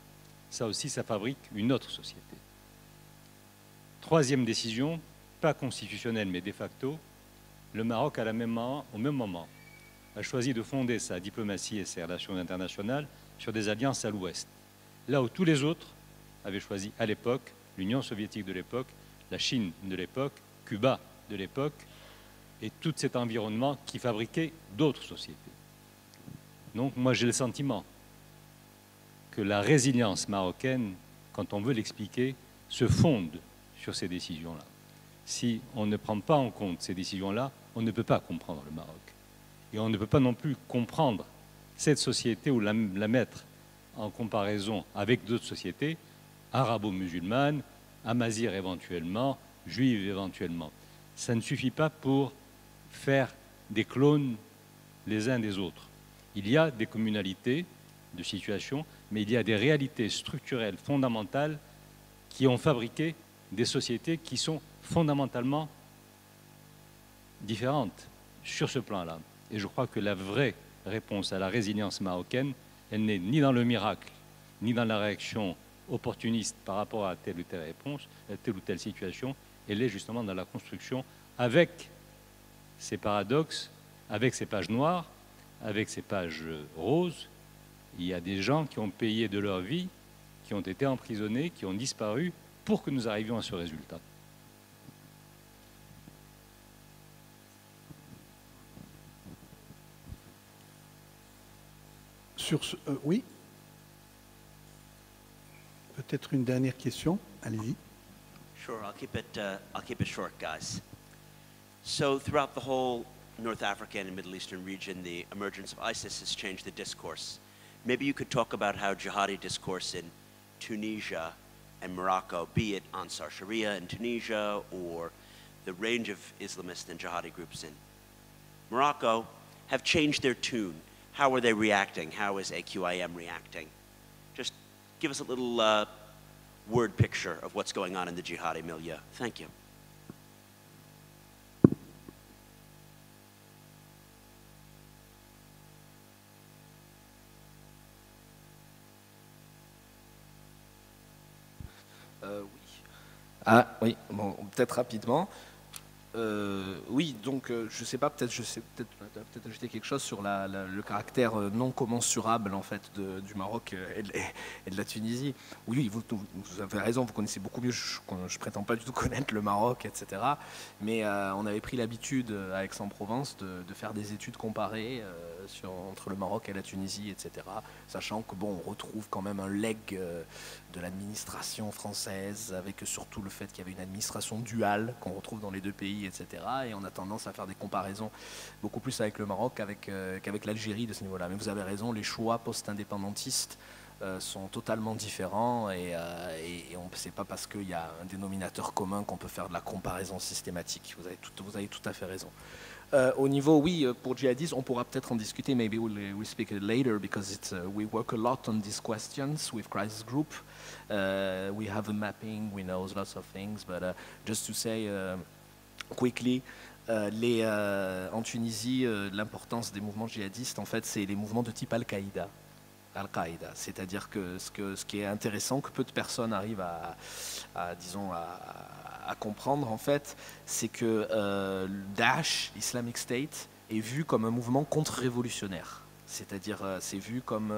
Ça aussi, ça fabrique une autre société. Troisième décision, pas constitutionnelle, mais de facto, le Maroc, au même moment, a choisi de fonder sa diplomatie et ses relations internationales sur des alliances à l'ouest, là où tous les autres avaient choisi à l'époque, l'Union soviétique de l'époque, la Chine de l'époque, Cuba de l'époque, et tout cet environnement qui fabriquait d'autres sociétés. Donc moi j'ai le sentiment que la résilience marocaine, quand on veut l'expliquer, se fonde sur ces décisions-là. Si on ne prend pas en compte ces décisions-là, on ne peut pas comprendre le Maroc. Et on ne peut pas non plus comprendre cette société ou la mettre en comparaison avec d'autres sociétés, arabo-musulmanes, amazirs éventuellement, juives éventuellement. Ça ne suffit pas pour faire des clones les uns des autres. Il y a des communalités de situations, mais il y a des réalités structurelles fondamentales qui ont fabriqué des sociétés qui sont fondamentalement différentes sur ce plan-là. Et je crois que la vraie réponse à la résilience marocaine, Elle n'est ni dans le miracle, ni dans la réaction opportuniste par rapport à telle ou telle réponse, à telle ou telle situation. Elle est justement dans la construction avec ces paradoxes, avec ces pages noires, avec ces pages roses. Il y a des gens qui ont payé de leur vie, qui ont été emprisonnés, qui ont disparu pour que nous arrivions à ce résultat. Oui. Peut-être une dernière question. Allez-y. Sure, I'll keep it short, guys. So throughout the whole North African and Middle Eastern region, the emergence of ISIS has changed the discourse. Maybe you could talk about how jihadi discourse in Tunisia and Morocco, be it Ansar Sharia in Tunisia or the range of Islamist and jihadi groups in Morocco, have changed their tune. How are they reacting? How is AQIM reacting? Just give us a little word picture of what's going on in the jihadi milieu. Thank you. Oui. Ah oui, bon, peut-être rapidement. Oui, donc je ne sais pas, peut-être ajouter quelque chose sur le caractère non commensurable en fait du Maroc et de la Tunisie. Oui, vous avez raison, vous connaissez beaucoup mieux. Je prétends pas du tout connaître le Maroc, etc. Mais on avait pris l'habitude à Aix-en-Provence de faire des études comparées entre le Maroc et la Tunisie, etc. Sachant que bon, on retrouve quand même un legs de l'administration française, avec surtout le fait qu'il y avait une administration duale qu'on retrouve dans les deux pays, etc. Et on a tendance à faire des comparaisons beaucoup plus avec le Maroc qu'avec l'Algérie de ce niveau-là. Mais vous avez raison, les choix post-indépendantistes sont totalement différents et c'est pas parce qu'il y a un dénominateur commun qu'on peut faire de la comparaison systématique. Vous avez tout à fait raison. Au niveau, oui, pour djihadistes, on pourra peut-être en discuter. Maybe we'll speak later because we work a lot on these questions with Crisis Group. We have a mapping, we know lots of things, but just to say quickly, en Tunisie, l'importance des mouvements djihadistes, en fait, c'est les mouvements de type Al-Qaïda. Al-Qaïda, c'est-à-dire que ce qui est intéressant, que peu de personnes arrivent à comprendre en fait, c'est que Daesh, Islamic State, est vu comme un mouvement contre-révolutionnaire. C'est-à-dire, c'est vu comme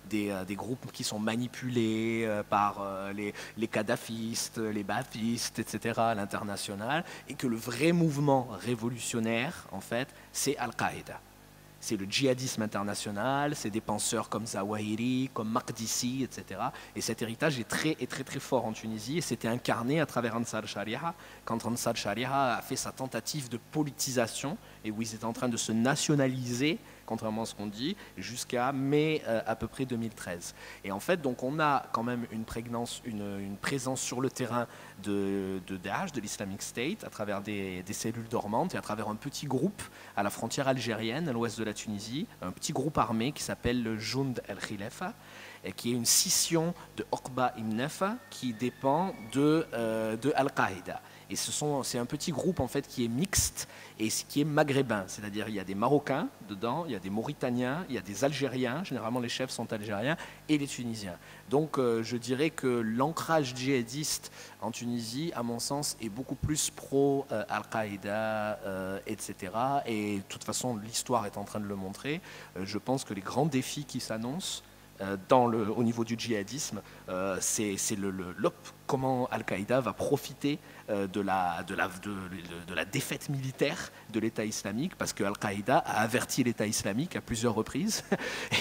des groupes qui sont manipulés par les kadhafistes, les baathistes, etc., à l'international, et que le vrai mouvement révolutionnaire, en fait, c'est Al-Qaïda. C'est le djihadisme international, c'est des penseurs comme Zawahiri, comme Maqdisi, etc. Et cet héritage est très fort en Tunisie et c'était incarné à travers Ansar Sharia, quand Ansar Sharia a fait sa tentative de politisation et où ils étaient en train de se nationaliser, contrairement à ce qu'on dit, jusqu'à mai à peu près 2013. Et en fait, donc on a quand même une présence sur le terrain de Daesh, de l'Islamic State, à travers des cellules dormantes et à travers un petit groupe à la frontière algérienne, à l'ouest de la Tunisie, un petit groupe armé qui s'appelle le Jund el-Khilafa, qui est une scission de Uqba ibn Nafa qui dépend de Al-Qaïda. Et c'est un petit groupe en fait qui est mixte et qui est maghrébin, c'est-à-dire il y a des Marocains dedans, il y a des Mauritaniens, il y a des Algériens, généralement les chefs sont algériens, et les Tunisiens. Donc je dirais que l'ancrage djihadiste en Tunisie, à mon sens, est beaucoup plus pro-Al-Qaïda, etc. Et de toute façon, l'histoire est en train de le montrer. Je pense que les grands défis qui s'annoncent au niveau du djihadisme, c'est comment Al-Qaïda va profiter de la défaite militaire de l'État islamique, parce que Al-Qaïda a averti l'État islamique à plusieurs reprises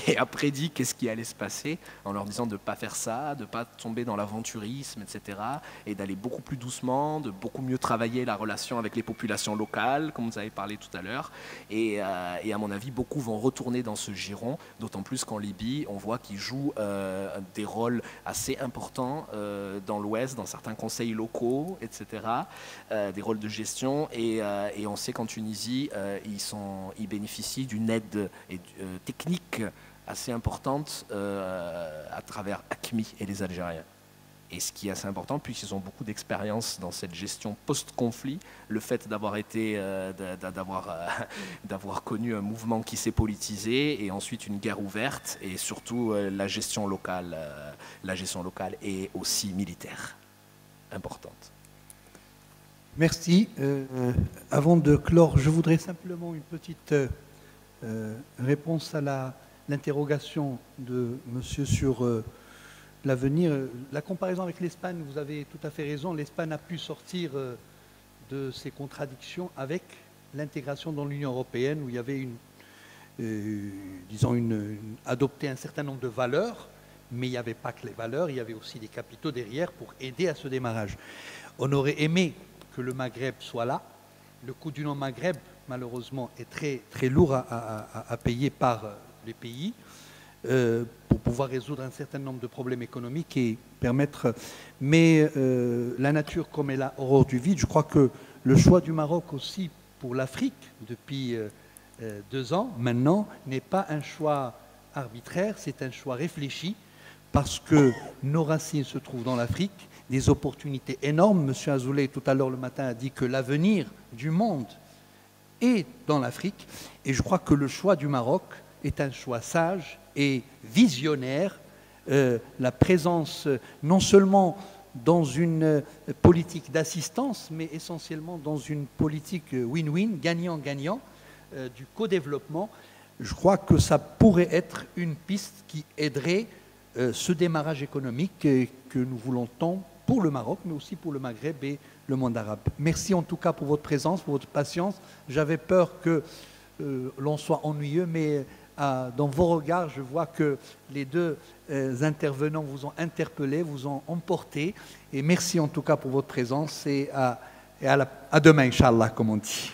et a prédit qu'est-ce qui allait se passer en leur disant de ne pas faire ça, de ne pas tomber dans l'aventurisme, etc. et d'aller beaucoup plus doucement, de beaucoup mieux travailler la relation avec les populations locales, comme vous avez parlé tout à l'heure. Et à mon avis, beaucoup vont retourner dans ce giron, d'autant plus qu'en Libye, on voit qu'ils jouent des rôles assez importants dans l'Ouest, dans certains conseils locaux, etc., des rôles de gestion, et on sait qu'en Tunisie, ils bénéficient d'une aide technique assez importante à travers AQMI et les Algériens. Et ce qui est assez important, puisqu'ils ont beaucoup d'expérience dans cette gestion post-conflit, le fait d'avoir connu un mouvement qui s'est politisé et ensuite une guerre ouverte et surtout la gestion locale est aussi militaire, importante. Merci. Avant de clore, je voudrais simplement une petite réponse à l'interrogation de monsieur sur l'avenir. La comparaison avec l'Espagne, vous avez tout à fait raison, l'Espagne a pu sortir de ses contradictions avec l'intégration dans l'Union européenne où il y avait adopté un certain nombre de valeurs, mais il n'y avait pas que les valeurs, il y avait aussi des capitaux derrière pour aider à ce démarrage. On aurait aimé que le Maghreb soit là. Le coût du non-Maghreb, malheureusement, est très, très lourd à payer par les pays. Pour pouvoir résoudre un certain nombre de problèmes économiques et permettre... Mais la nature comme elle a horreur du vide, je crois que le choix du Maroc aussi pour l'Afrique depuis 2 ans maintenant n'est pas un choix arbitraire, c'est un choix réfléchi parce que nos racines se trouvent dans l'Afrique, des opportunités énormes. Monsieur Azoulay tout à l'heure le matin a dit que l'avenir du monde est dans l'Afrique et je crois que le choix du Maroc est un choix sage et visionnaire, la présence non seulement dans une politique d'assistance, mais essentiellement dans une politique win-win, gagnant-gagnant, du co-développement. Je crois que ça pourrait être une piste qui aiderait ce démarrage économique que nous voulons tant pour le Maroc, mais aussi pour le Maghreb et le monde arabe. Merci en tout cas pour votre présence, pour votre patience. J'avais peur que l'on soit ennuyeux, mais dans vos regards, je vois que les 2 intervenants vous ont interpellé, vous ont emporté. Et merci en tout cas pour votre présence et à demain, Inch'Allah, comme on dit.